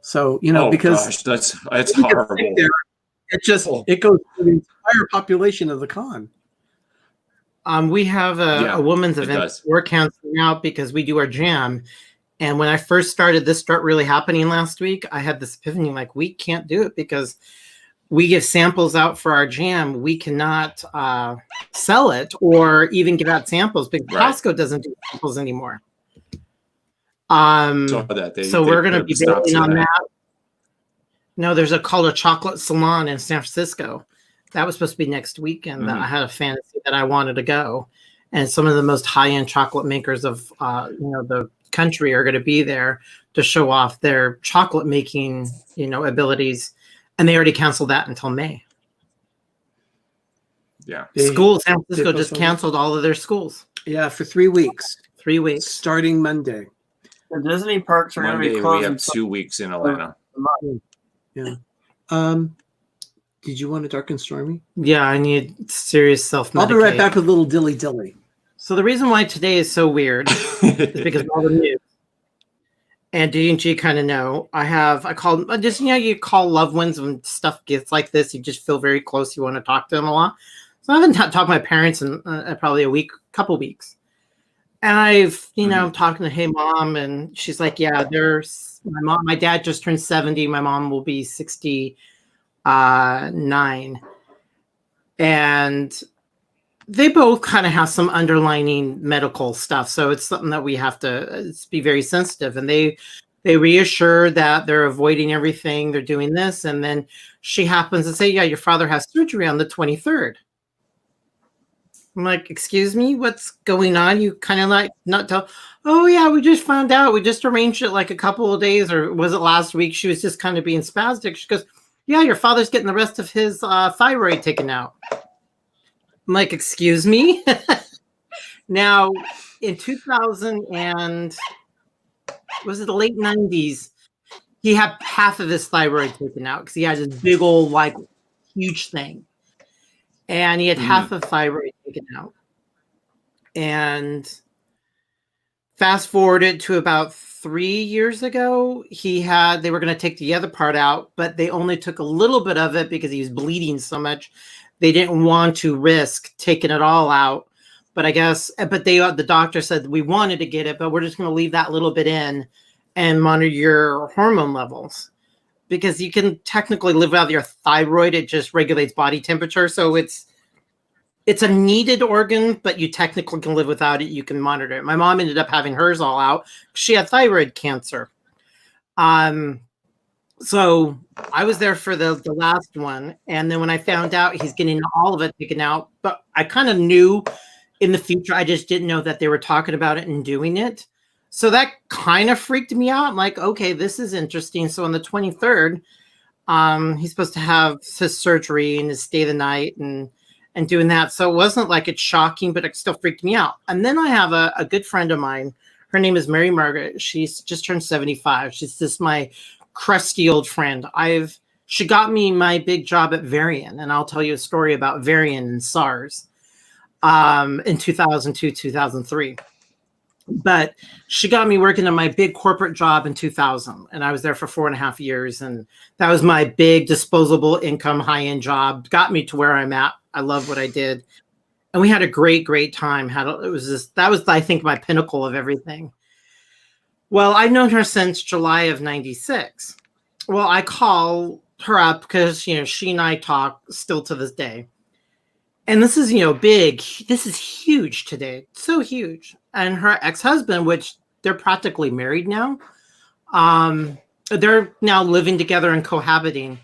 So, you know, Oh, because gosh, that's you can sit horrible. there, it goes through the entire population of the con. We have Yeah, a women's it event does. we're canceling out because we do our jam. And when I first started this start really happening last week, I had this epiphany like, we can't do it because we give samples out for our jam. We cannot sell it or even give out samples because Right. Costco doesn't do samples anymore. So that they, So they we're going to put be stops building to on that. No, there's called a chocolate salon in San Francisco. That was supposed to be next week, and Mhm. I had a fantasy that I wanted to go. And some of the most high-end chocolate makers of the country are going to be there to show off their chocolate making abilities. And they already canceled that until May. Yeah. Schools, San Francisco just postponed it? canceled all of their schools. Yeah, for 3 weeks, 3 weeks. starting Monday. the Disney parks are going to Monday be we closed have until 2 weeks in Atlanta. Did you want a dark and stormy? Yeah, I need serious self-medicate. I'll be right back with a little dilly dilly. So the reason why today is so weird is because of all the news. And D&G kind of know. I called just, you call loved ones when stuff gets like this. You just feel very close. You want to talk to them a lot. So I haven't talked to my parents in probably couple weeks. And I've, talking to, hey mom, and she's like, yeah, my dad just turned 70. My mom will be 69. And they both kind of have some underlining medical stuff. So it's something that we have to be very sensitive. And they reassure that they're avoiding everything. They're doing this. And then she happens to say, yeah, your father has surgery on the 23rd. I'm like, excuse me, what's going on? You kind of like not tell, oh yeah, we just found out. We just arranged it like a couple of days, or was it last week? She was just kind of being spastic. She goes, yeah, your father's getting the rest of his thyroid taken out. I'm like, excuse me? Now, in 2000 and was it the late 90s, he had half of his thyroid taken out because he had this big old, like, huge thing. And he had half of thyroid taken out. And fast forwarded to about 3 years ago, they were going to take the other part out, but they only took a little bit of it because he was bleeding so much. They didn't want to risk taking it all out. But the doctor said we wanted to get it, but we're just going to leave that little bit in and monitor your hormone levels. Because you can technically live without your thyroid. It just regulates body temperature. So it's a needed organ, but you technically can live without it. You can monitor it. My mom ended up having hers all out. She had thyroid cancer. So I was there for the last one. And then when I found out he's getting all of it taken out, but I kind of knew in the future, I just didn't know that they were talking about it and doing it. So that kind of freaked me out. I'm like, okay, this is interesting. So on the 23rd, he's supposed to have his surgery and his stay the night and doing that. So it wasn't like it's shocking, but it still freaked me out. And then I have a good friend of mine. Her name is Mary Margaret. She's just turned 75. She's just my crusty old friend. She got me my big job at Varian, and I'll tell you a story about Varian and SARS in 2002, 2003. But she got me working on my big corporate job in 2000, and I was there for 4.5 years, and that was my big disposable income, high-end job. Got me to where I'm at. I love what I did, and we had a great time. That was, I think, my pinnacle of everything. Well, I've known her since July of 96. Well, I call her up because, she and I talk still to this day. And this is, big. This is huge today. So huge. And her ex-husband, which they're practically married now. They're now living together and cohabiting.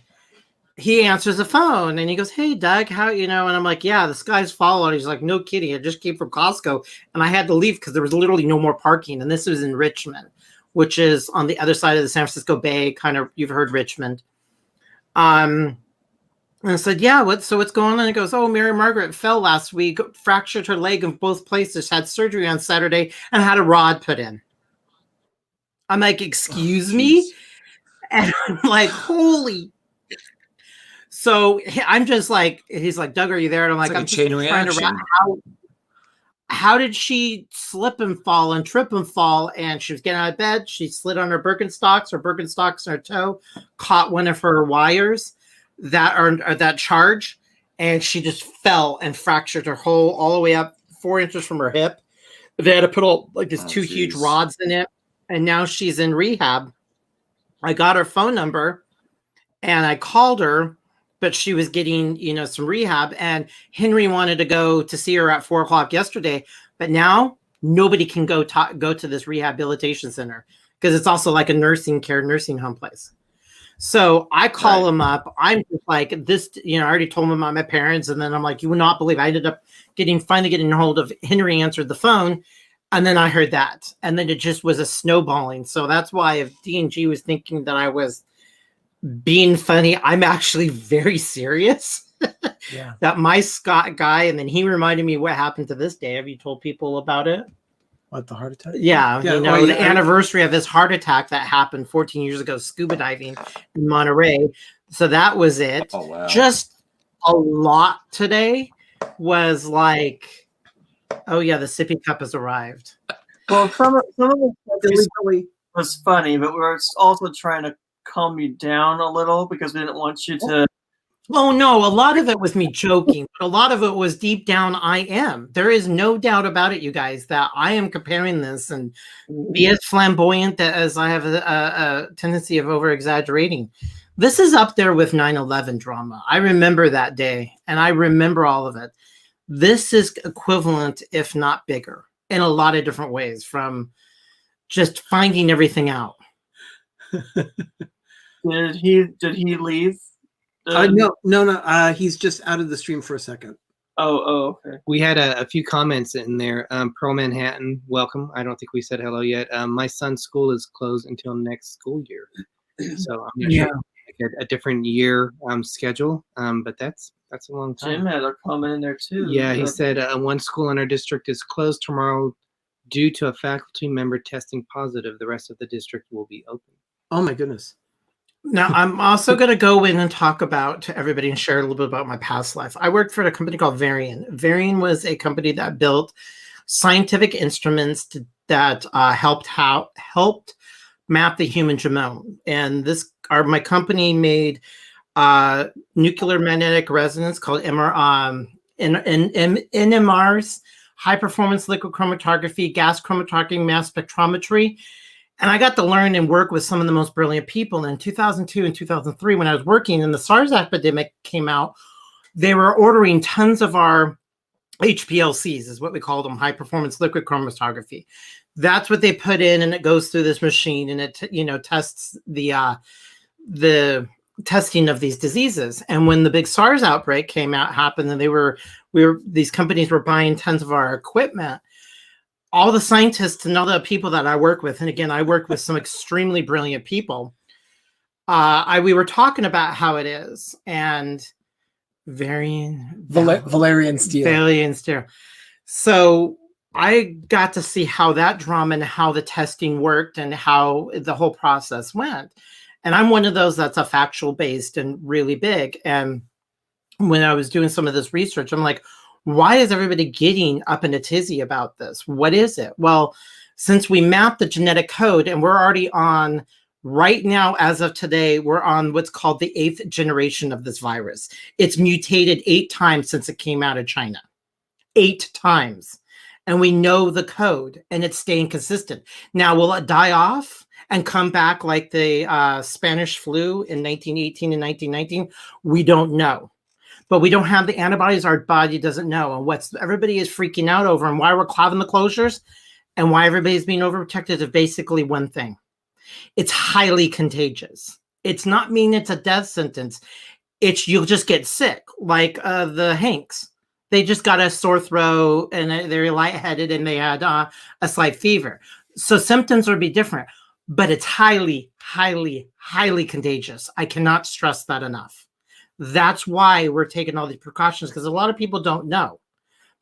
He answers the phone and he goes, hey, Doug, how, and I'm like, yeah, the sky's falling. He's like, no kidding. I just came from Costco and I had to leave because there was literally no more parking. And this was in Richmond, which is on the other side of the San Francisco Bay, kind of, you've heard Richmond. And I said, yeah, what's going on? And he goes, oh, Mary Margaret fell last week, fractured her leg in both places, had surgery on Saturday, and had a rod put in. I'm like, excuse me? And I'm like, holy. So I'm just like, he's like, Doug, are you there? And I'm like, I'm just trying to wrap how did she slip and fall and trip and fall? And she was getting out of bed. She slid on her Birkenstocks in her toe, caught one of her wires that charge, and she just fell and fractured her all the way up 4 inches from her hip. They had to put all like these two huge rods in it, and now she's in rehab. I got her phone number and I called her, but she was getting, some rehab, and Henry wanted to go to see her at 4:00 yesterday, but now nobody can go to this rehabilitation center because it's also like a nursing home place. So I call him up. I'm just like this, I already told him about my parents. And then I'm like, you would not believe I ended up finally getting a hold of Henry, answered the phone. And then I heard that. And then it just was a snowballing. So that's why if D&G was thinking that I was being funny, I'm actually very serious. Yeah. That my Scott guy, and then he reminded me what happened to this day. Have you told people about it? What, the heart attack? Yeah, the anniversary of his heart attack that happened 14 years ago, scuba diving in Monterey. So that was it. Oh, wow. Just a lot today was like, Oh yeah, the sippy cup has arrived. Well, some of the stuff you said Illegally. was funny, but we were also trying to calm you down a little because we didn't want you to. Oh no, a lot of it was me joking, but a lot of it was deep down I am. There is no doubt about it, you guys, that I am comparing this and be as flamboyant as I have a tendency of over exaggerating. This is up there with 9/11 drama. I remember that day and I remember all of it. This is equivalent, if not bigger, in a lot of different ways, from just finding everything out. Did he leave? No. He's just out of the stream for a second. Oh, okay. We had a few comments in there. Pearl Manhattan, welcome. I don't think we said hello yet. My son's school is closed until next school year, so I'm not sure a different year schedule. But that's a long time. Jim had a comment in there too. Yeah, he said one school in our district is closed tomorrow due to a faculty member testing positive. The rest of the district will be open. Oh my goodness. Now, I'm also going to go in and talk about to everybody and share a little bit about my past life. I worked for a company called Varian. Varian was a company that built scientific instruments that helped map the human genome. And my company made nuclear magnetic resonance called NMRs, high performance liquid chromatography, gas chromatography, mass spectrometry. And I got to learn and work with some of the most brilliant people. And in 2002 and 2003, when I was working and the SARS epidemic came out, they were ordering tons of our HPLCs, is what we call them, high performance liquid chromatography. That's what they put in, and it goes through this machine, and it tests the testing of these diseases. And when the big SARS outbreak happened, and these companies were buying tons of our equipment. All the scientists and all the people that I work with, and again, I work with some extremely brilliant people. We were talking about how it is, and Valerian Steel. So I got to see how that drama and how the testing worked and how the whole process went. And I'm one of those that's a factual based and really big. And when I was doing some of this research, I'm like, why is everybody getting up in a tizzy about this? What is it? Well, since we mapped the genetic code and we're already on, right now, as of today, we're on what's called the 8th generation of this virus. It's mutated 8 times since it came out of China. 8 times. And we know the code and it's staying consistent. Now, will it die off and come back like the Spanish flu in 1918 and 1919? We don't know. But we don't have the antibodies. Our body doesn't know. And everybody is freaking out over and why we're clogging the closures and why everybody's being overprotected is basically one thing. It's highly contagious. It's not mean it's a death sentence. You'll just get sick, like the Hanks. They just got a sore throat and they're lightheaded and they had a slight fever. So symptoms would be different, but it's highly, highly, highly contagious. I cannot stress that enough. That's why we're taking all these precautions, because a lot of people don't know,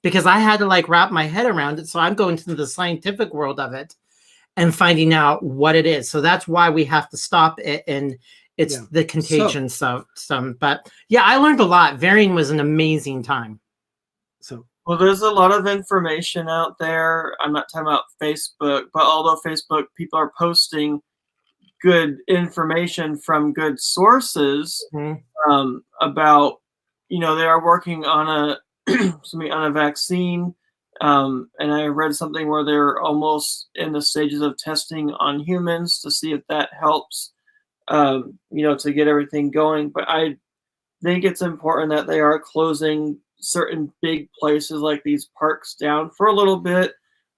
because I had to wrap my head around it. So I'm going into the scientific world of it and finding out what it is. So that's why we have to stop it. And it's the contagion stuff. But yeah, I learned a lot. Varian was an amazing time. Well, there's a lot of information out there. I'm not talking about Facebook, but although Facebook people are posting good information from good sources about, they are working on a vaccine. And I read something where they're almost in the stages of testing on humans to see if that helps, to get everything going. But I think it's important that they are closing certain big places like these parks down for a little bit.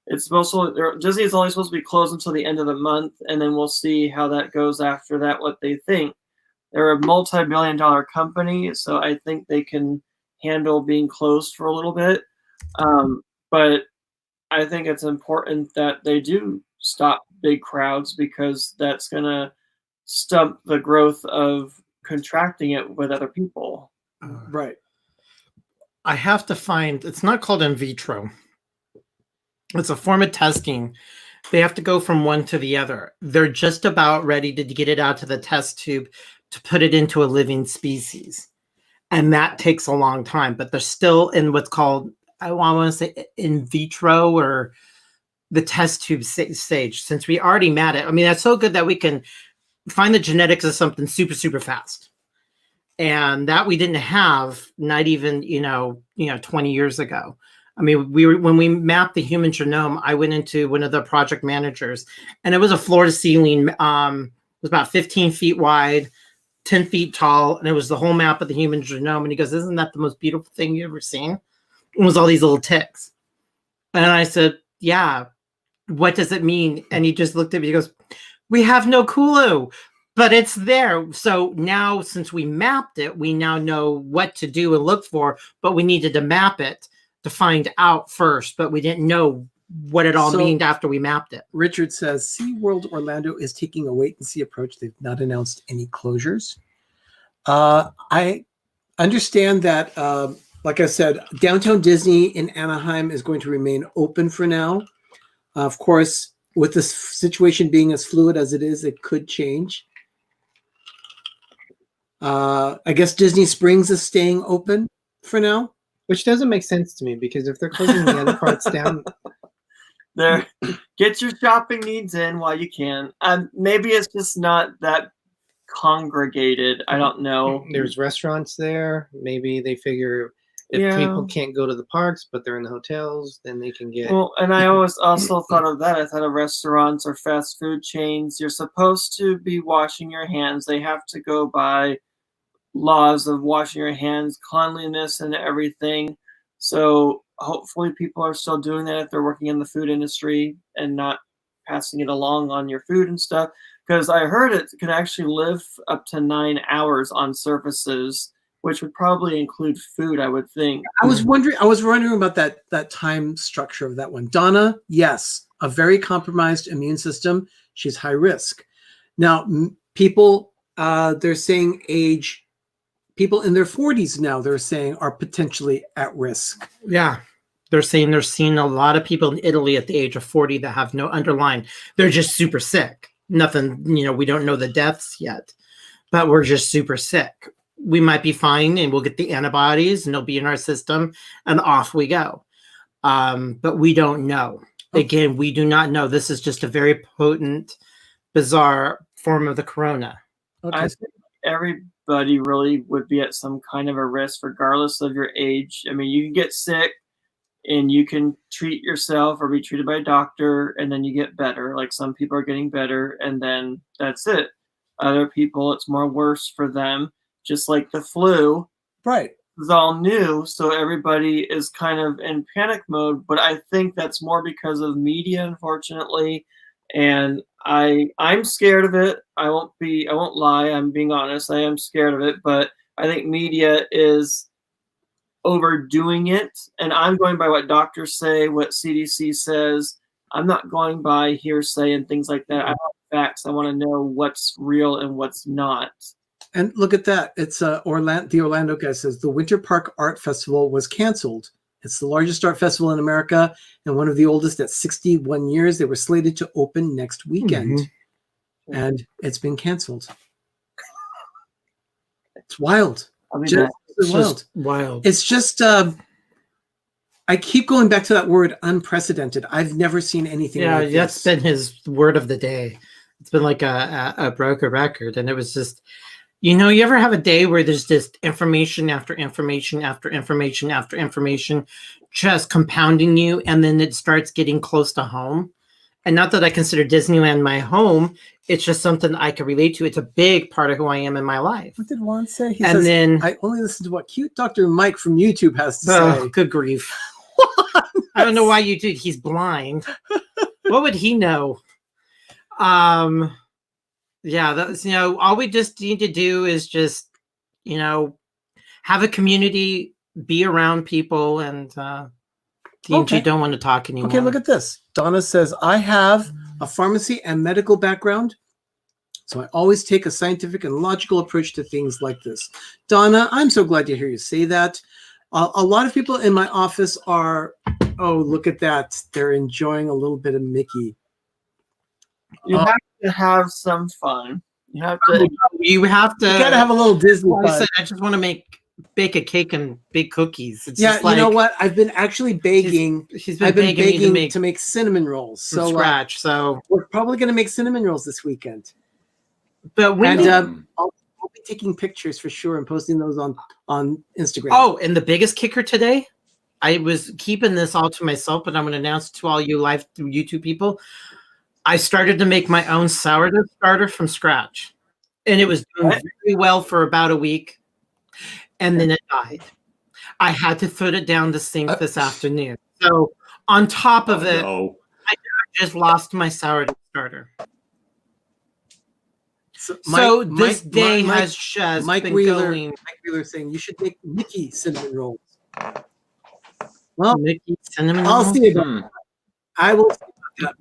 Disney is only supposed to be closed until the end of the month, and then we'll see how that goes after that, what they think. They're a multi-billion-dollar company, so I think they can handle being closed for a little bit. But I think it's important that they do stop big crowds, because that's going to stump the growth of contracting it with other people. Right. I have to find, it's not called in vitro. It's a form of testing. They have to go from one to the other. They're just about ready to get it out to the test tube to put it into a living species. And that takes a long time, but they're still in what's called I want to say in vitro or the test tube stage, since we already met it. I mean, that's so good that we can find the genetics of something super, super fast. And that we didn't have, not even, 20 years ago. I mean, when we mapped the human genome, I went into one of the project managers, and it was a floor to ceiling, it was about 15 feet wide, 10 feet tall, and it was the whole map of the human genome. And he goes, "Isn't that the most beautiful thing you've ever seen?" It was all these little ticks. And I said, "Yeah, what does it mean?" And he just looked at me, he goes, "We have no clue, but it's there." So now, since we mapped it, we now know what to do and look for, but we needed to map it to find out first, but we didn't know what it all meant after we mapped it. Richard says SeaWorld Orlando is taking a wait and see approach. They've not announced any closures. I understand that, like I said, Downtown Disney in Anaheim is going to remain open for now. Of course, with this situation being as fluid as it is, it could change. I guess Disney Springs is staying open for now. Which doesn't make sense to me, because if they're closing the other parts down, There, get your shopping needs in while you can. Maybe it's just not that congregated. I don't know. there's restaurants there. Maybe they figure if people can't go to the parks, but they're in the hotels, then they can get. Well, and I always also thought of that. I thought of restaurants or fast food chains. You're supposed to be washing your hands. They have to go by laws of washing your hands, cleanliness, and everything. So hopefully people are still doing that if they're working in the food industry and not passing it along on your food and stuff. Because I heard it could actually live up to 9 hours on surfaces, which would probably include food, I would think. I was wondering about that time structure of that one. Donna, yes, a very compromised immune system. She's high risk. Now, people, they're saying people in their 40s now, they're saying are potentially at risk. Yeah. They're saying they're seeing a lot of people in Italy at the age of 40 that have no underlying. They're just super sick. Nothing, we don't know the deaths yet, but we're just super sick. We might be fine and we'll get the antibodies and they'll be in our system and off we go. But we don't know. Again, we do not know. This is just a very potent, bizarre form of the corona. Okay. I think everybody really would be at some kind of a risk regardless of your age. I mean, you can get sick and you can treat yourself or be treated by a doctor and then you get better. Like some people are getting better and then that's it. Other people, it's more worse for them, just like the flu. Right. It's all new, so everybody is kind of in panic mode, but I think that's more because of media, unfortunately. And I'm scared of it. I won't lie, I'm being honest. I am scared of it, but I think media is overdoing it. And I'm going by what doctors say, what CDC says. I'm not going by hearsay and things like that. I want facts. I want to know what's real and what's not. And look at that. It's the Orlando guy says the Winter Park Art Festival was canceled. It's the largest art festival in America and one of the oldest at 61 years. They were slated to open next weekend, and it's been canceled. It's wild. I mean, Just Wild. It's just, I keep going back to that word unprecedented. I've never seen anything like that's this. been his word of the day. It's been like a broken record. And it was just, you ever have a day where there's just information after information after information after information just compounding you, and then it starts getting close to home? And not that I consider Disneyland my home, it's just something I can relate to. It's a big part of who I am in my life. What did Juan say? He And says, then- I only listen to what cute Dr. Mike from YouTube has to Oh, say. good grief. I don't know why you did. He's blind. What would he know? Yeah, that's, all we just need to do is just, have a community, be around people, and Okay. don't want to talk anymore. Okay, look at this. Donna says, I have a pharmacy and medical background, so I always take a scientific and logical approach to things like this. Donna, I'm so glad to hear you say that. A lot of people in my office are, oh, look at that. They're enjoying a little bit of Mickey. you have to have some fun. You have to. You have to. You got to have a little Disney Like I fun. said, I just want to make bake a cake and bake cookies. It's Yeah, just like, you know what? I've been actually baking. She's been I've been begging me baking to make cinnamon rolls. from So scratch. So, we're probably going to make cinnamon rolls this weekend. but when And did- I'll be taking pictures for sure and posting those on Instagram. oh, and the biggest kicker today, I was keeping this all to myself, but I'm going to announce to all you live through YouTube people. I started to make my own sourdough starter from scratch, and it was doing very well for about a week, and then it died. I had to put it down the sink this afternoon. So on top of it, No. I just lost my sourdough starter. So, So this Mike- day Mike- has just Mike been Wheeler, going. Mike Wheeler saying you should make Mickey cinnamon rolls. Well, Mickey cinnamon I'll rolls? see about Hmm. that. I will see about that.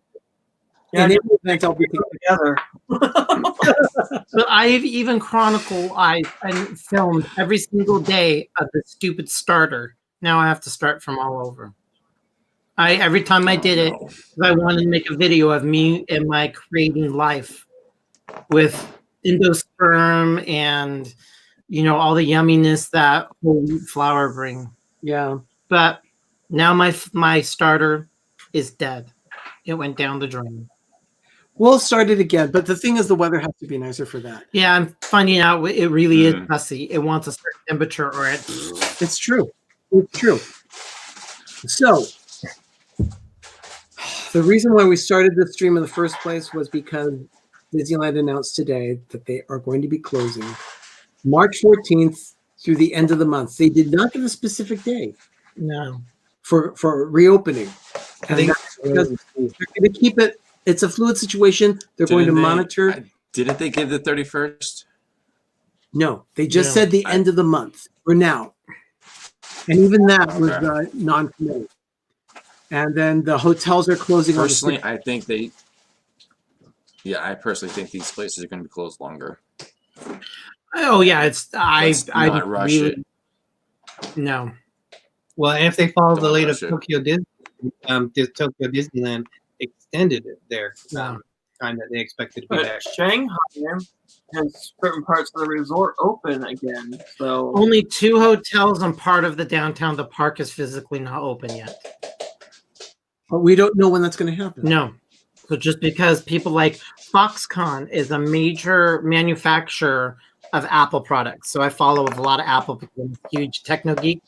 Yeah, In any event, I'll be together. But I've even chronicled and filmed every single day of the stupid starter. Now I have to start from all over. Every time I did it, No. I wanted to make a video of me and my creating life with endosperm and all the yumminess that whole wheat flour bring. Yeah. But now my starter is dead. It went down the drain. We'll start it again, but the thing is, the weather has to be nicer for that. Yeah, I'm finding out it really is Mm. fussy. It wants a certain temperature or it. It's true. It's true. So, the reason why we started this stream in the first place was because Disneyland announced today that they are going to be closing March 14th through the end of the month. They did not give a specific day No. for reopening. I think that's because they're going to keep it. It's a fluid situation. They're going to Didn't they- monitor. Didn't they give the 31st? No, they just Yeah. said the end of the month for now. And even that was Okay. non-committed. And then the hotels are closing Personally, on I think I personally think these places are going to be closed longer. Oh yeah, Let's I not rush really no. Well, and if they follow the Don't lead of rush it. Tokyo Tokyo Disneyland extended it their time that they expected to be But there. Shanghai has certain parts of the resort open again. So Only 2 hotels and part of the downtown. The park is physically not open yet. but we don't know when that's going to happen. No. So just because people like Foxconn is a major manufacturer of Apple products. So I follow a lot of Apple because I'm a huge techno geek.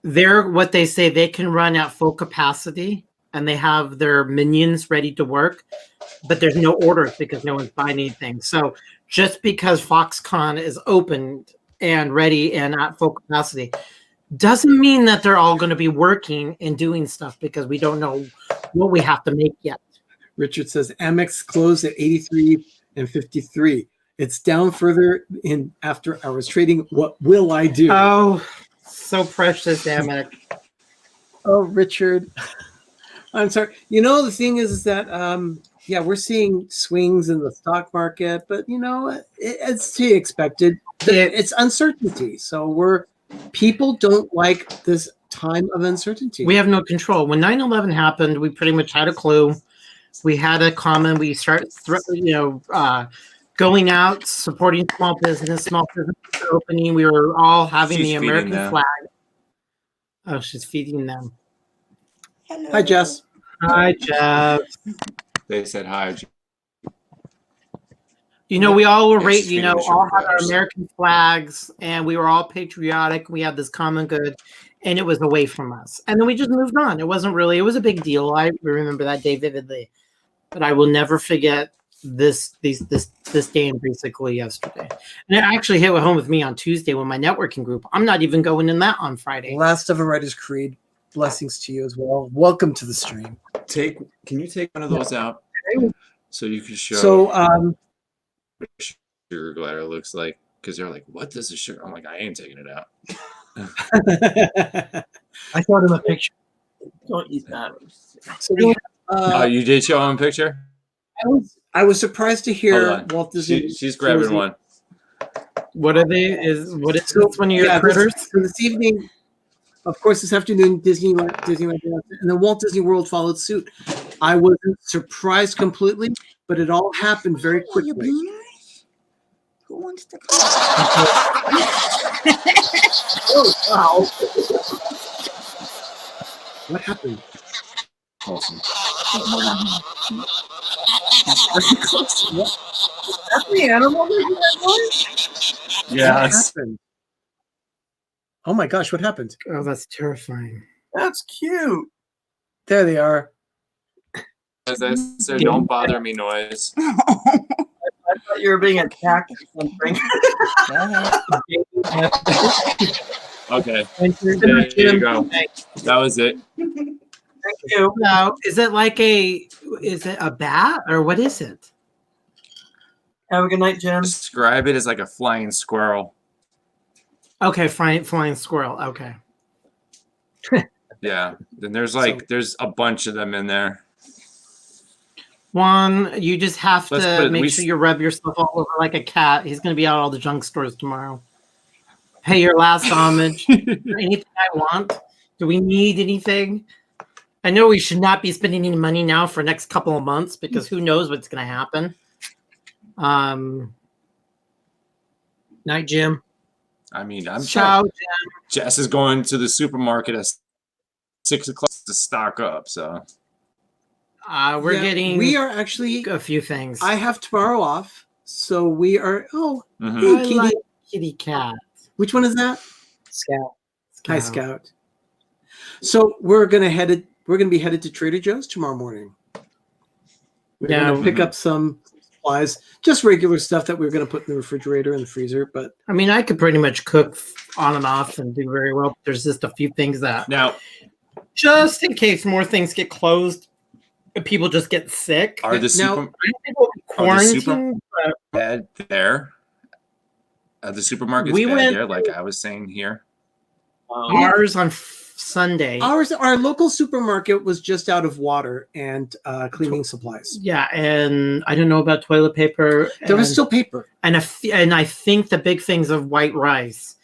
They're what they say they can run at full capacity and they have their minions ready to work, but there's no orders because no one's buying anything. So just because Foxconn is opened and ready and at full capacity doesn't mean that they're all going to be working and doing stuff because we don't know what we have to make yet. Richard says Amex closed at 83 and 53. It's down further in after hours trading. What will I do? Oh, so precious, damn it. Oh, Richard. I'm sorry. The thing is that, we're seeing swings in the stock market, but it's to be expected. It's uncertainty. So people don't like this time of uncertainty. We have no control. When 9/11 happened, we pretty much had a clue. We had a comment. We started, going out, supporting small business opening. We were all having She's the feeding American them. flag. Oh, she's feeding them. Hi, Jess. Hi, Jeff. They said hi. We all were Yes, feeding the all sugar had our bears. American flags, and we were all patriotic. We had this common good, and it was away from us. And then we just moved on. It was a big deal. I remember that day vividly, but I will never forget this day and basically yesterday. And it actually hit home with me on Tuesday when my networking group. I'm not even going in that on Friday. Last of a Writer's Creed. Blessings to you as well. Welcome to the stream. Can you take one of those out so you can show So, what a sugar glider looks like? Because they're like, what does a sugar? I'm like, I ain't taking it out. I showed him a picture. don't eat that. so we You did show him a picture? I was surprised to Hold hear on. Walt Disney. She's grabbing closing- one. What are they? Is this one of your Yeah, critters? so this evening, of course, this afternoon, Disneyland, and then Walt Disney World followed suit. I wasn't surprised completely, but it all happened very quickly. Who wants to come? Oh, wow. What happened? Awesome. Hold on. That's the animal making that noise? What Yes. happened? Oh my gosh, what happened? Oh, that's terrifying. That's cute. There they are. As I said, don't bother me noise. I thought you were being attacked or something. Okay, Thank there you go. That was it. Thank you. Now, is it a bat or what is it? Have a good night, Jim. Describe it as like a flying squirrel. Okay, flying squirrel. Okay. Yeah. Then there's there's a bunch of them in there. Juan, you just have Let's put to it- make we sure s- you rub yourself all over like a cat. He's going to be out at all the junk stores tomorrow. Pay your last homage. Is there anything I want? Do we need anything? I know we should not be spending any money now for next couple of months because who knows what's going to happen. Night, Jim. I mean, I'm Ciao. Jess is going to the supermarket at 6 o'clock to stock up. So We're Yeah, getting we are actually a few things. I have tomorrow off, so we are mhm. hey I kitty. like kitty cat. Which one is that? Scout. Hi Scout. So we're gonna be headed to Trader Joe's tomorrow morning. We're Yeah. gonna pick up some supplies, just regular stuff that we're gonna put in the refrigerator and the freezer, but I mean, I could pretty much cook on and off and do very well. There's just a few things that, Now, just in case more things get closed and people just get sick. are the Now- super I don't think we'll be Are the super- quarantined, but bad there? Are the supermarkets We bad went- there, like I was saying here? ours on Sunday. our local supermarket was just out of water and cleaning supplies. Yeah, and I don't know about toilet paper. There was and- still paper. and I think the big things of white rice.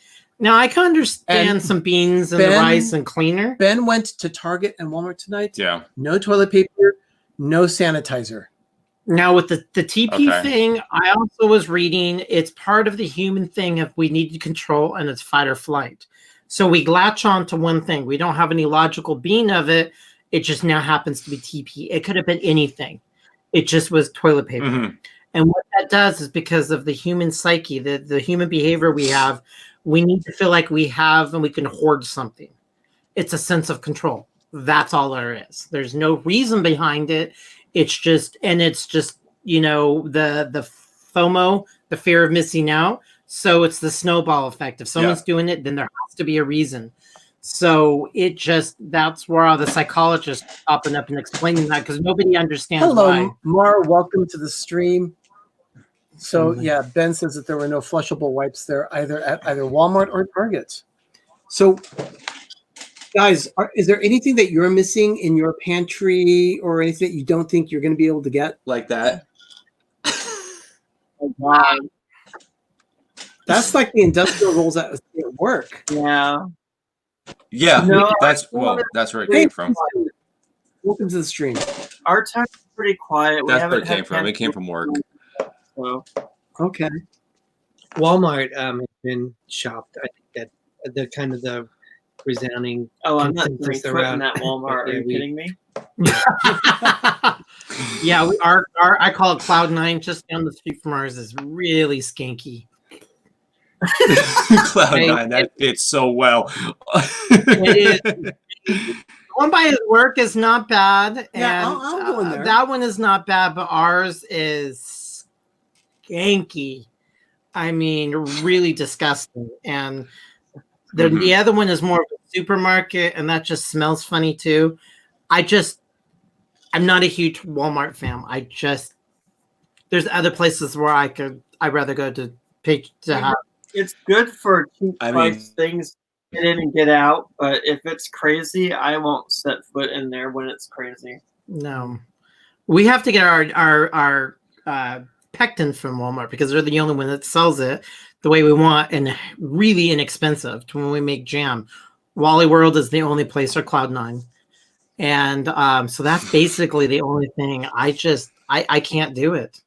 Now I can understand And some beans and the Ben- rice and cleaner. Ben went to Target and Walmart tonight. Yeah. No toilet paper, no sanitizer. Now with the TP Okay. thing, I also was reading it's part of the human thing if we need to control and it's fight or flight. So we latch on to one thing. We don't have any logical being of it. It just now happens to be TP. It could have been anything. It just was toilet paper. Mhm. And what that does is because of the human psyche, the human behavior we have, we need to feel like we have and we can hoard something. It's a sense of control. That's all there is. There's no reason behind it. It's just the FOMO, the fear of missing out. So it's the snowball effect. If someone's doing it, then there has to be a reason. So that's where all the psychologists popping up and explaining that because nobody understands Hello, why. Mar. Welcome to the stream. So Mhm. yeah, Ben says that there were no flushable wipes there either at either Walmart or Target. So, guys, is there anything that you're missing in your pantry or anything that you don't think you're going to be able to get? Like that. Wow. That's like the industrial rules at work. Yeah. Yeah, No, that's where it Hey, came from. welcome to the stream. Our time is pretty quiet. That's where it came from. It came from work. So. Okay. Walmart has been shopped. I think that the kind of the resounding. Oh, I'm not consensus doing around- that Walmart. Are Yeah, you we- kidding me? Yeah, our I call it Cloud9 just down the street from ours is really skanky. Cloud9, that fits so well. It is. The one by his work is not bad, and Yeah, I'll go in there. that one is not bad, but ours is skanky. I mean, really disgusting. And the other one is more of a supermarket, and that just smells funny too. I'm not a huge Walmart fan. There's other places where I'd rather go to pay to have. It's good for cheap I price mean- things, get in and get out. But if it's crazy, I won't set foot in there when it's crazy. No, we have to get our pectin from Walmart because they're the only one that sells it the way we want and really inexpensive to when we make jam. Wally World is the only place or Cloud9, and so that's basically the only thing. I can't do it.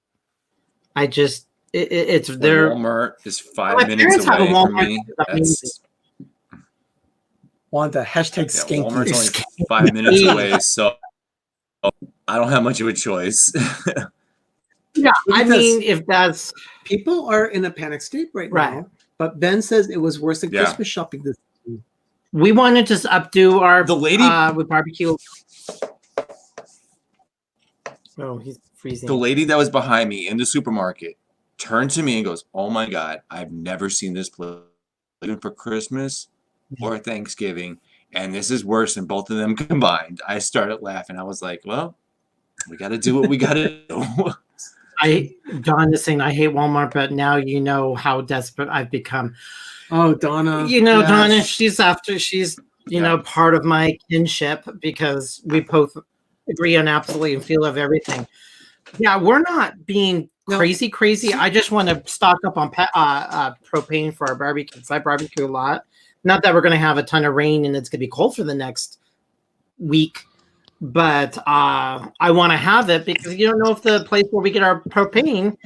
It's When there. Walmart is My 5 minutes parents have a away from Walmart me. that's amazing. That's Want the hashtag yeah, skanky. Walmart's only 5 minutes away, so I don't have much of a choice. Yeah, Look I at this. mean, if that's People are in a panic state right Right. now. But Ben says it was worse than Yeah. Christmas shopping this season. we wanted to updo our The lady- with barbecue. Oh, he's freezing. The lady that was behind me in the supermarket turned to me and goes, "Oh my God, I've never seen this place even for Christmas or Thanksgiving, and this is worse than both of them combined." I started laughing. I was like, "Well, we got to do what we got to do." Don is saying I hate Walmart, but now you know how desperate I've become. Oh, Donna. You know, yes. Donna, she's you know, part of my kinship because we both agree on absolutely and feel of everything. Yeah, we're not being No. crazy. I just want to stock up on propane for our barbecue. 'Cause I barbecue a lot. Not that we're going to have a ton of rain and it's going to be cold for the next week, but I want to have it because you don't know if the place where we get our propane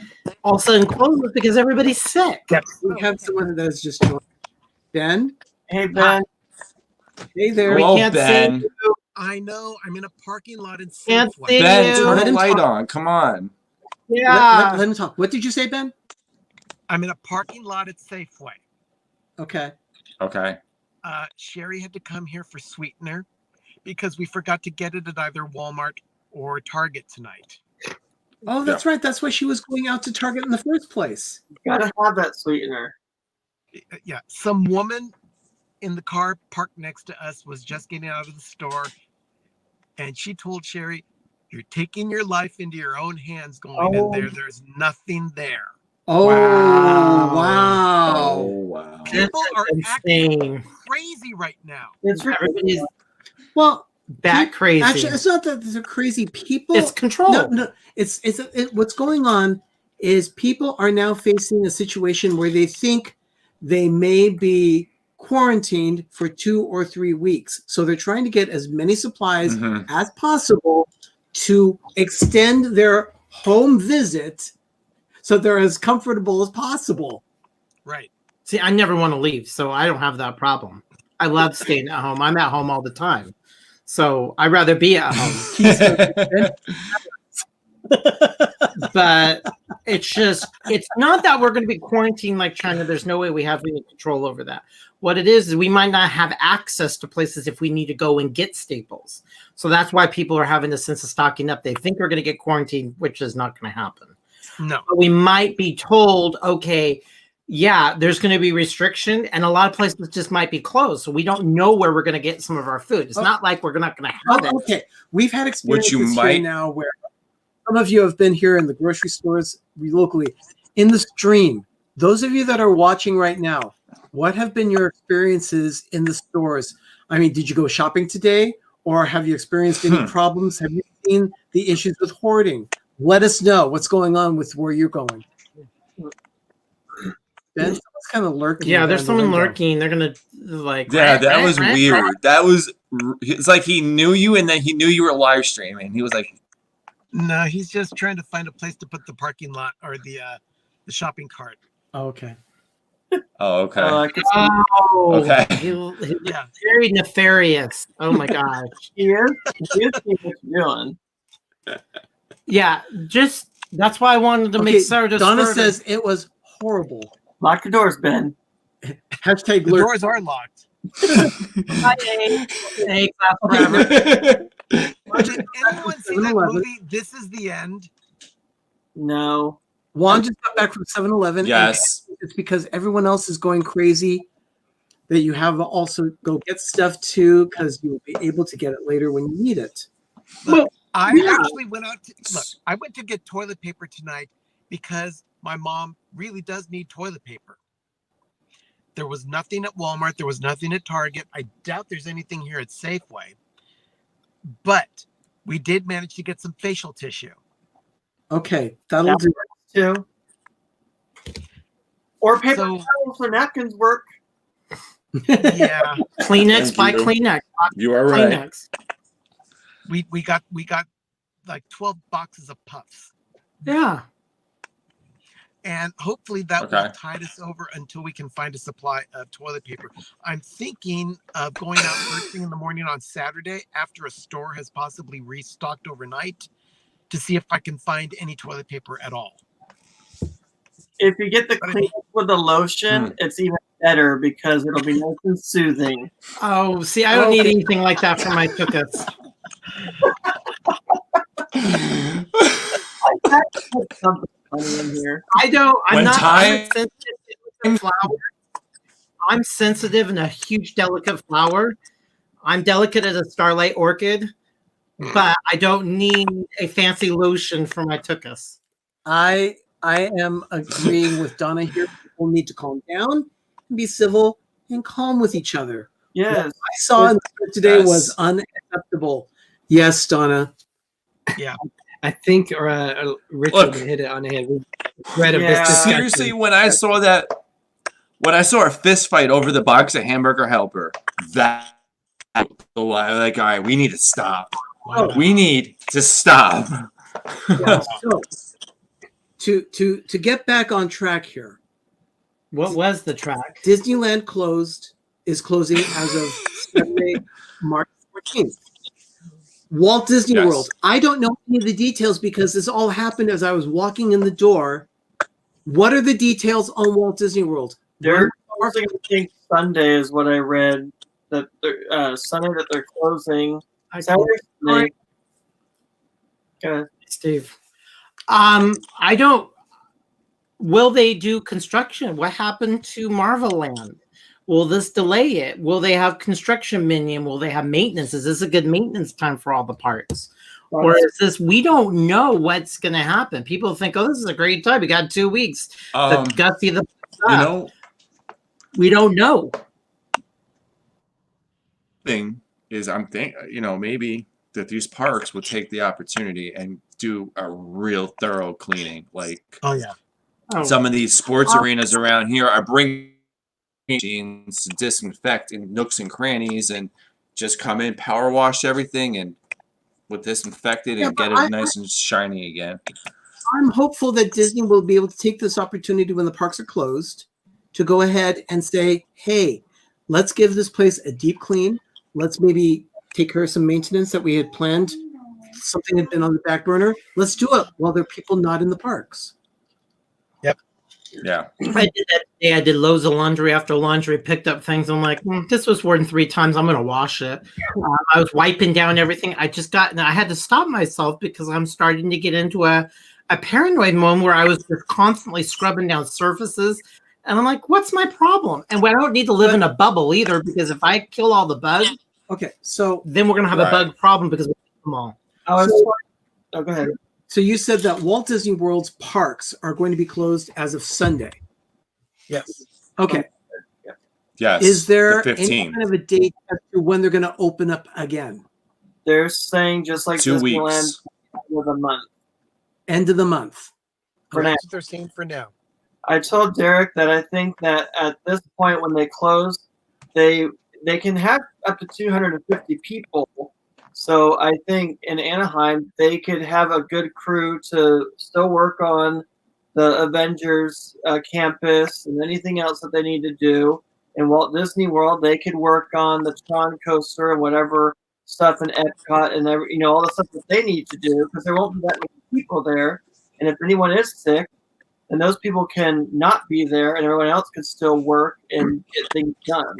all of a sudden closes because everybody's sick. We have someone that has just joined. Ben, Hey Ben, hey there. We Hello, can't see Ben. you. I know. I'm in a parking lot in Can't Safeway. see Ben, you. turn Let the him light talk. on. Come on. Yeah. Let him talk. What did you say, Ben? I'm in a parking lot at Safeway. Okay. Okay. Sherry had to come here for sweetener because we forgot to get it at either Walmart or Target tonight. Oh, that's right. That's why she was going out to Target in the first place. gotta have that sweetener. Yeah, some woman in the car parked next to us was just getting out of the store, and she told Sherry, "You're taking your life into your own hands going in there. There's nothing there." Oh, Wow. wow. Oh, wow. People are acting Insane. crazy right now. It's Everybody's Well, that crazy. actually, it's not that they're crazy people. It's control. No, it's what's going on is people are now facing a situation where they think they may be quarantined for 2 or 3 weeks. So they're trying to get as many supplies Mhm. as possible to extend their home visit so they're as comfortable as possible. Right. See, I never want to leave, so I don't have that problem. I love staying at home. I'm at home all the time. So I'd rather be at home. But it's not that we're going to be quarantined like China. There's no way we have any control over that. What it is we might not have access to places if we need to go and get staples. So that's why people are having a sense of stocking up. They think we're going to get quarantined, which is not going to happen. No. But we might be told, okay, yeah, there's going to be restriction, and a lot of places just might be closed. So we don't know where we're going to get some of our food. It's not like we're not going to have it. Okay, we've had experiences you here might- now where some of you have been here in the grocery stores locally. In the stream, those of you that are watching right now, what have been your experiences in the stores? I mean, did you go shopping today, or have you experienced any problems? Have you seen the issues with hoarding? Let us know what's going on with where you're going. Ben, someone's kind of lurking. Yeah, there's behind the someone window. lurking. They're going to like. Yeah, that "Rah, was rah, rah, weird. rah." That was. It's like he knew you, and then he knew you were live streaming. He was like, No, he's just trying to find a place to put the parking lot or the shopping cart. Oh, okay. "Oh, okay, I could see Oh, Okay. He Yeah. very nefarious. Oh my gosh. he is. He is see what you're doing. Yeah, just that's why I wanted to Okay, make sure. Donna says it was horrible. Lock your doors, Ben. Hashtag The lurk. doors are locked. Hey, class Okay, forever. Did anyone see that 7-Eleven. movie? This is the end. No. Juan just got back from 7-Eleven. yes." And it's because everyone else is going crazy that you have to also go get stuff too, because you'll be able to get it later when you need it. I Yeah. actually went out to look. I went to get toilet paper tonight because my mom really does need toilet paper. There was nothing at Walmart. There was nothing at Target. I doubt there's anything here at Safeway. But we did manage to get some facial tissue. Okay, that'll do. Too. Or paper So- towels for napkins work. Yeah, Kleenex, Thank buy you. Kleenex. You are right. Kleenex. we got like 12 boxes of puffs. Yeah. and hopefully that Okay. will tide us over until we can find a supply of toilet paper. I'm thinking of going out first thing in the morning on Saturday after a store has possibly restocked overnight to see if I can find any toilet paper at all. If you get the But I clean with the lotion, Hmm. it's even better because it'll be nice and soothing. Oh, see, I don't need anything like that for my tuchus. Put something funny in here. I don't. I'm When not. I'm time- sensitive to flour. I'm sensitive and a huge delicate flower. I'm delicate as a starlight orchid, but I don't need a fancy lotion for my tuchus. I am agreeing with Donna here. People need to calm down, be civil, and calm with each other. Yes. What I saw in the script today Yes. was unacceptable. Yes, Donna. I think Richard Look. hit it on the head. We read of Yeah. this discussion. Seriously, when I saw a fist fight over the box of Hamburger Helper, that like, all right, we need to stop. Oh. We need to stop. So, to get back on track here, What was the track? Disneyland is closing as of Saturday, March 14th. Walt Disney Yes. World. I don't know any of the details because this all happened as I was walking in the door. What are the details on Walt Disney World? They're closing, I think Sunday is what I read. That Sunday that they're closing. Saturday. Steve. I don't. Will they do construction? What happened to Marvel Land? Will this delay it? Will they have construction minion? Will they have maintenance? Is this a good maintenance time for all the parks? Or is this, we don't know what's going to happen. People think, oh, this is a great time. We got 2 weeks to gutsy the You know, we don't know. thing is I'm maybe that these parks would take the opportunity and do a real thorough cleaning. Like Oh yeah. Oh, some of these sports arenas around here are bringing machines to disinfect in nooks and crannies and just come in, power wash everything and with disinfected and Yeah, get but it nice and shiny again. I'm hopeful that Disney will be able to take this opportunity when the parks are closed to go ahead and say, hey, let's give this place a deep clean. Let's maybe take care of some maintenance that we had planned. Something had been on the back burner. Let's do it while there are people not in the parks. Yeah. I did that today. I did loads of laundry after laundry, picked up things. I'm like, this was worn 3 times. I'm going to wash it. I was wiping down everything. I had to stop myself because I'm starting to get into a paranoid moment where I was just constantly scrubbing down surfaces. And I'm like, what's my problem? And I don't need to live in a bubble either, because if I kill all the bugs, Okay, so then we're going to have a Right. bug problem because we kill them all. I was. Oh, go ahead. so you said that Walt Disney World's parks are going to be closed as of Sunday. Yes. Okay. Yes. Is there the any 15th? kind of a date as to when they're going to open up again? They're saying just like 2 Disneyland weeks. with a month. End of the month. For now. That's what they're saying for now. I told Derek that I think that at this point when they close, they can have up to 250 people. So I think in Anaheim they could have a good crew to still work on the Avengers campus and anything else that they need to do. In Walt Disney World, they could work on the Tron coaster and whatever stuff in Epcot and all the stuff that they need to do, because there won't be that many people there. And if anyone is sick, then those people can not be there, and everyone else can still work and get things done.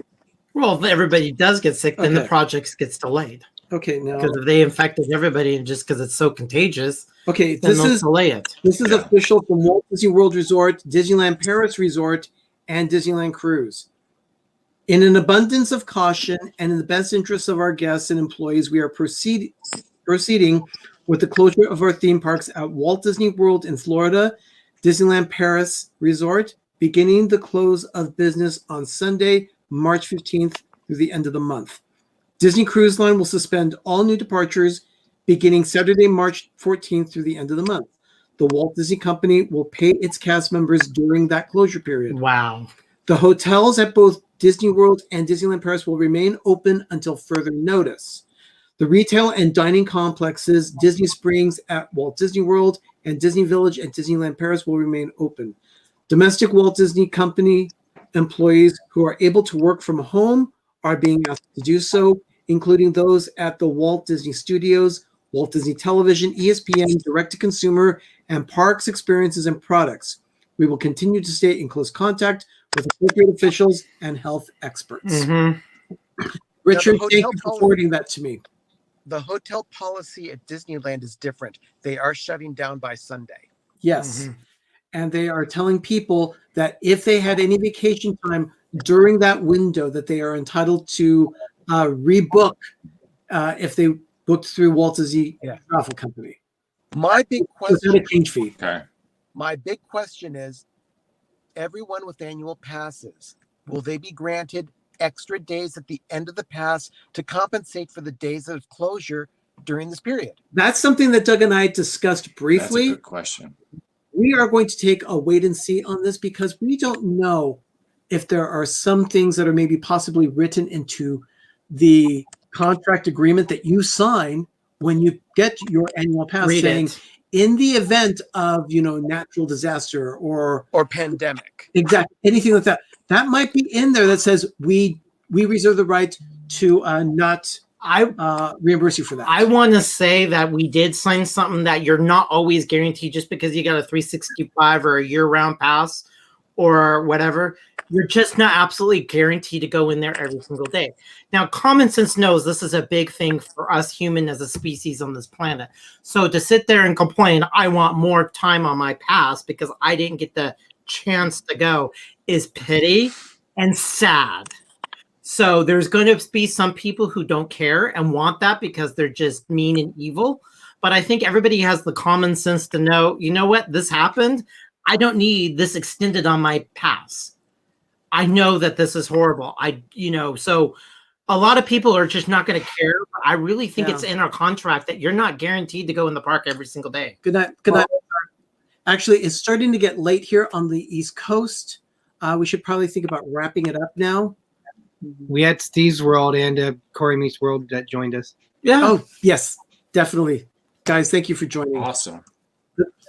Well, if everybody does get sick, then the Okay. project gets delayed. Okay, now. Because if they infected everybody and just because it's so contagious, Okay, then this they'll is delay it. Yeah. official from Walt Disney World Resort, Disneyland Paris Resort, and Disneyland Cruise. In an abundance of caution and in the best interests of our guests and employees, we are proceeding with the closure of our theme parks at Walt Disney World in Florida, Disneyland Paris Resort, beginning the close of business on Sunday, March 15th through the end of the month. Disney Cruise Line will suspend all new departures beginning Saturday, March 14th through the end of the month. The Walt Disney Company will pay its cast members during that closure period. Wow. The hotels at both Disney World and Disneyland Paris will remain open until further notice. The retail and dining complexes, Disney Springs at Walt Disney World and Disney Village at Disneyland Paris, will remain open. Domestic Walt Disney Company employees who are able to work from home are being asked to do so, including those at the Walt Disney Studios, Walt Disney Television, ESPN, Direct to Consumer, and Parks Experiences and Products. We will continue to stay in close contact with appropriate officials and health experts. Richard, hotel thank you for forwarding that to me. The hotel policy at Disneyland is different. They are shutting down by Sunday. Yes. And they are telling people that if they had any vacation time during that window, that they are entitled to rebook if they booked through Walt Disney Travel Company. My big Without a question, change fee. Okay. my big question is, everyone with annual passes, will they be granted extra days at the end of the pass to compensate for the days of closure during this period? That's something that Doug and I discussed That's a briefly. good question. We are going to take a wait and see on this because we don't know if there are some things that are maybe possibly written into the contract agreement that you sign when you get your annual pass Read saying it. in the event of natural disaster or Pandemic. exactly anything like that, that might be in there that says we reserve the right to not reimburse you for that. I want to say that we did sign something that you're not always guaranteed just because you got a 365 or a year-round pass or whatever. You're just not absolutely guaranteed to go in there every single day. Now, common sense knows this is a big thing for us human as a species on this planet. So to sit there and complain, I want more time on my pass because I didn't get the chance to go is pity and sad. So there's going to be some people who don't care and want that because they're just mean and evil. But I think everybody has the common sense to know, you know what, this happened. I don't need this extended on my pass. I know that this is horrible. So a lot of people are just not going to care. But I really think it's in our contract that you're not guaranteed to go in the park every single day. Good night. Good night. Actually, it's starting to get late here on the East Coast. We should probably think about wrapping it up now. We had Steve's World and Corey Meets World that joined us. Yeah. Oh, yes, definitely. Guys, thank you for joining. Awesome.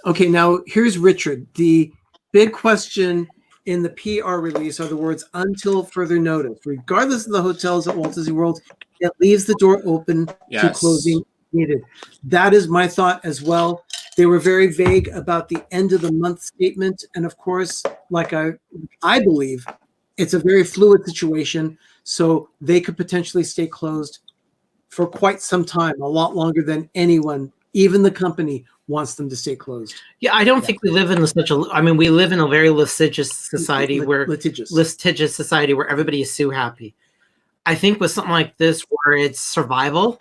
Okay, now here's Richard. The big question in the PR release are the words "until further notice." Regardless of the hotels at Walt Disney World, it leaves the door open to Yes. closing needed. That is my thought as well. They were very vague about the end of the month statement, and of course, like I believe, it's a very fluid situation, so they could potentially stay closed for quite some time, a lot longer than anyone, even the company, wants them to stay closed. Yeah, I don't think we live in we live in a very litigious society Litigious. society where everybody is so happy. I think with something like this where it's survival,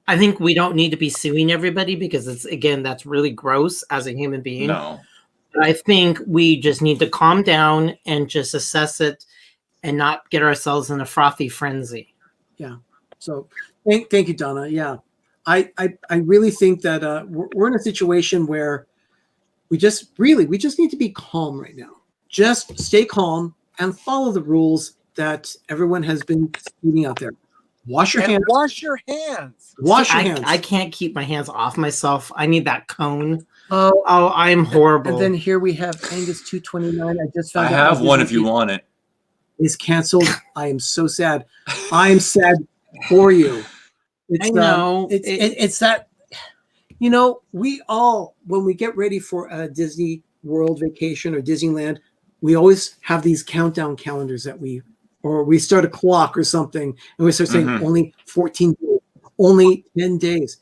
I think we don't need to be suing everybody because that's really gross as a human being. No. But I think we just need to calm down and just assess it and not get ourselves in a frothy frenzy. So thank you, Donna. Yeah, I really think that we're in a situation where we just need to be calm right now. Just stay calm and follow the rules that everyone has been speaking out there. Wash your hands. Wash your hands. Wash your hands. I can't keep my hands off myself. I need that cone. Oh, I'm horrible. and then here we have Angus 229. I just I found out have one if you want it. is canceled. I am so sad. I am sad for you. I know. It's that, we all, when we get ready for a Disney World vacation or Disneyland, we always have these countdown calendars that we start a clock or something and we start saying Mhm. only 14 days, only 10 days.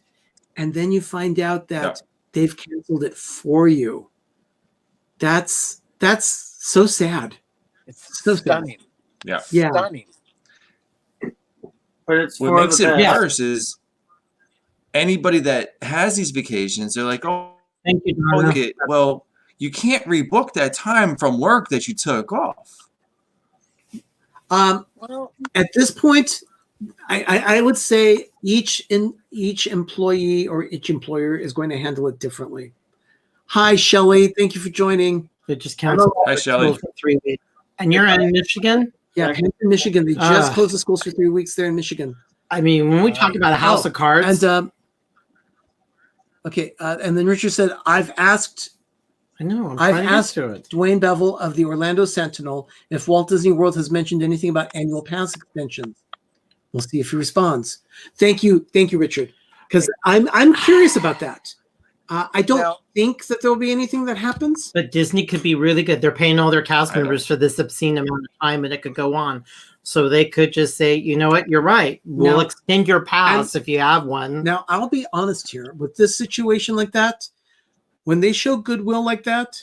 And then you find out that they've canceled it for you. That's so sad. It's So sad. stunning. Yeah. Yeah. Stunning. But it's What for makes the it best. worse is anybody that has these vacations, they're like, oh, Thank you, Donna. okay, well, you can't rebook that time from work that you took off. Well, At this point, I would say each employee or each employer is going to handle it differently. Hi, Shelley. Thank you for joining. It just canceled Hi, Shelley. for 3 weeks. And you're in Michigan? Yeah, Panther, Michigan. They just Ah. closed the schools for 3 weeks there in Michigan. I mean, when we talk about a house of cards, And and then Richard said, I've asked I know. I'm I've trying to get asked to it. Dwayne Bevel of the Orlando Sentinel if Walt Disney World has mentioned anything about annual pass extensions. We'll see if he responds. Thank you, Richard, because I'm curious about that. I don't Now- think that there will be anything that happens. But Disney could be really good. They're paying all their cast I know. members for this obscene amount of time, and it could go on. So they could just say, you know what, you're right. We'll Now- extend your pass if you have one. Now, I'll be honest here with this situation like that. When they show goodwill like that,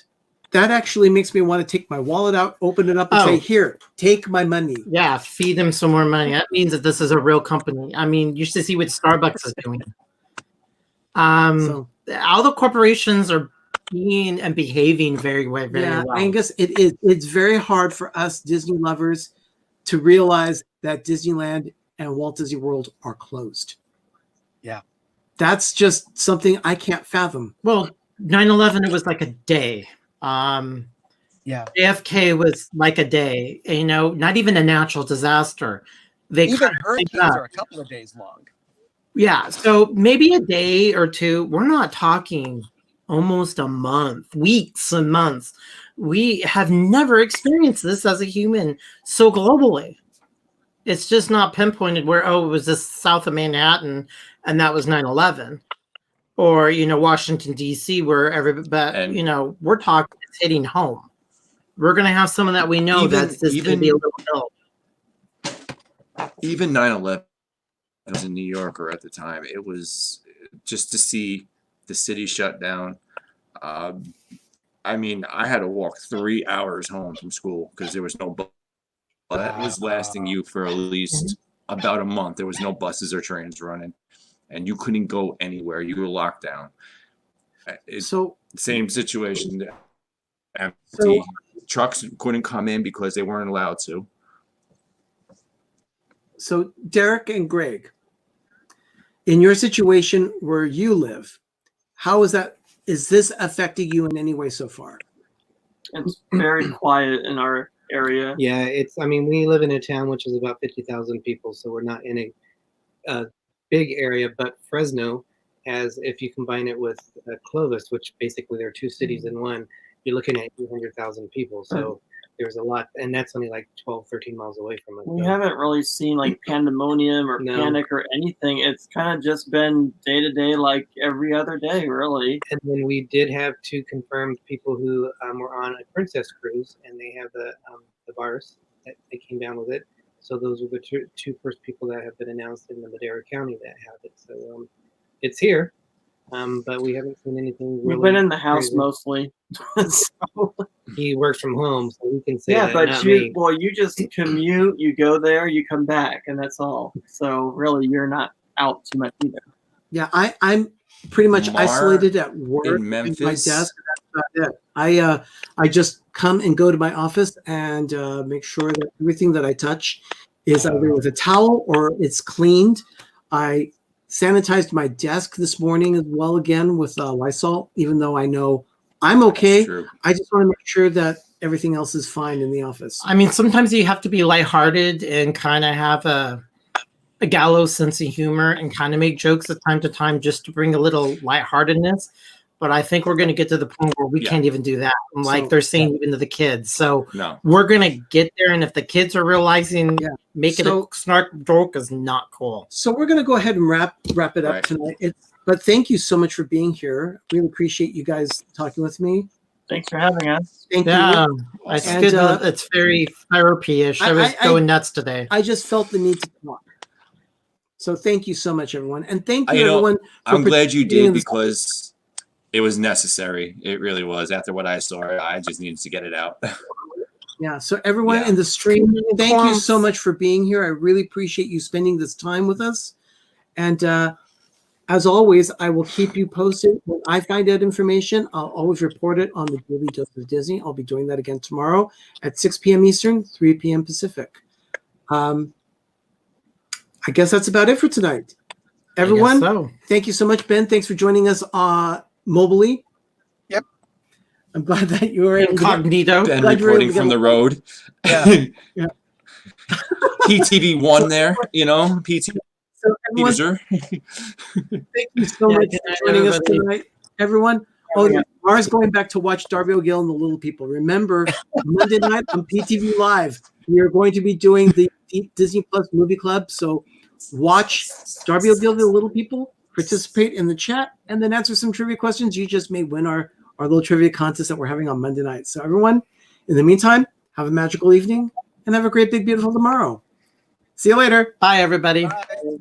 that actually makes me want to take my wallet out, open it up, and say, Oh. "Here, take my money." Yeah, feed them some more money. That means that this is a real company. I mean, you should see what Starbucks is doing. So, All the corporations are being and behaving very well. yeah, Angus, it is. It's very hard for us Disney lovers to realize that Disneyland and Walt Disney World are closed. Yeah. That's just something I can't fathom. Well, 9/11, it was like a day. Yeah. JFK was like a day. You know, not even a natural disaster. They Even kind of hurricanes think that. are a couple of days long. Yeah, so maybe a day or two. We're not talking almost a month, weeks and months. We have never experienced this as a human so globally. It's just not pinpointed where, oh, it was just south of Manhattan and that was 9/11. Or, you know, Washington, D.C., where but, And- you know, we're talking it's hitting home. We're going to have someone that we know that's just going to be a little ill. Even 9/11 was in New Yorker at the time. It was just to see the city shut down. I mean, I had to walk 3 hours home from school because there was no bus. That was lasting you for at least about a month. There was no buses or trains running, and you couldn't go anywhere. You were locked down. It's So, same situation. Empty. So- Trucks couldn't come in because they weren't allowed to. so Derek and Greg, in your situation where you live, how is that? Is this affecting you in any way so far? It's very quiet in our area. Yeah, I mean, we live in a town which is about 50,000 people, so we're not in a big area, but Fresno has, if you combine it with Clovis, which basically there are two cities in one, you're looking at 200,000 people. So there's a lot, and that's only like 12, 13 miles away from us. We So- haven't really seen like pandemonium or No. panic or anything. It's kind of just been day to day, like every other day, really. And then we did have two confirmed people who were on a Princess cruise, and they have the virus. That they came down with it. So those are the two first people that have been announced in the Madera County that have it. So it's here, but we haven't seen anything really. We've been in the house crazy. mostly. So, He works from home, so we can say yeah, that. but not you me. well, you just commute, you go there, you come back, and that's all. So really, you're not out too much either. Yeah, I'm pretty much Mar isolated at work in at my Memphis. desk. That's about it. I just come and go to my office and make sure that everything that I touch is either with a towel or it's cleaned. I sanitized my desk this morning as well again with Lysol, even though I know I'm okay. That's true. I just want to make sure that everything else is fine in the office. I mean, sometimes you have to be lighthearted and kind of have a gallows sense of humor and kind of make jokes at time to time just to bring a little lightheartedness. But I think we're going to get to the point where we Yeah. can't even do that. Like So- they're saying even to the kids. So No. we're going to get there. And if the kids are realizing Yeah. making So- a snark joke is not cool. So we're going to go ahead and wrap it up Right. tonight. But thank you so much for being here. Really appreciate you guys talking with me. Thanks for having us. Thank Yeah. you. It's And, good. uh, It's very therapy-ish. I was I- going nuts today. I just felt the need to talk. So thank you so much, everyone. And thank you, You know, everyone. for I'm glad you participating in did this- because it was necessary. It really was. After what I saw, I just needed to get it out. Yeah. So everyone Yeah. in the stream, thank you Thanks. so much for being here. I really appreciate you spending this time with us. And as always, I will keep you posted when I find out information. I'll always report it on the Daily Dose of Disney. I'll be doing that again tomorrow at 6 p.m. Eastern, 3 p.m. Pacific. I guess that's about it for tonight. Everyone, So thank you so much, Ben. Thanks for joining us mobilely. Yep. I'm glad that you were able to get- incognito. Ben Glad you were able reporting to from get- the road. Yeah. Yeah. PTV1 there, you know, PT So everyone, user. thank you so Yeah, much good for night, joining us everybody. tonight. Everyone, Oh, yeah. Mara's going back to watch Darby O'Gill and the Little People. Remember, Monday night on PTV Live, we are going to be doing the Disney Plus Movie Club. So watch Darby O'Gill and the Little People, participate in the chat, and then answer some trivia questions. You just may win our little trivia contest that we're having on Monday night. So everyone, in the meantime, have a magical evening and have a great, big, beautiful tomorrow. See you later. Bye, everybody. Bye.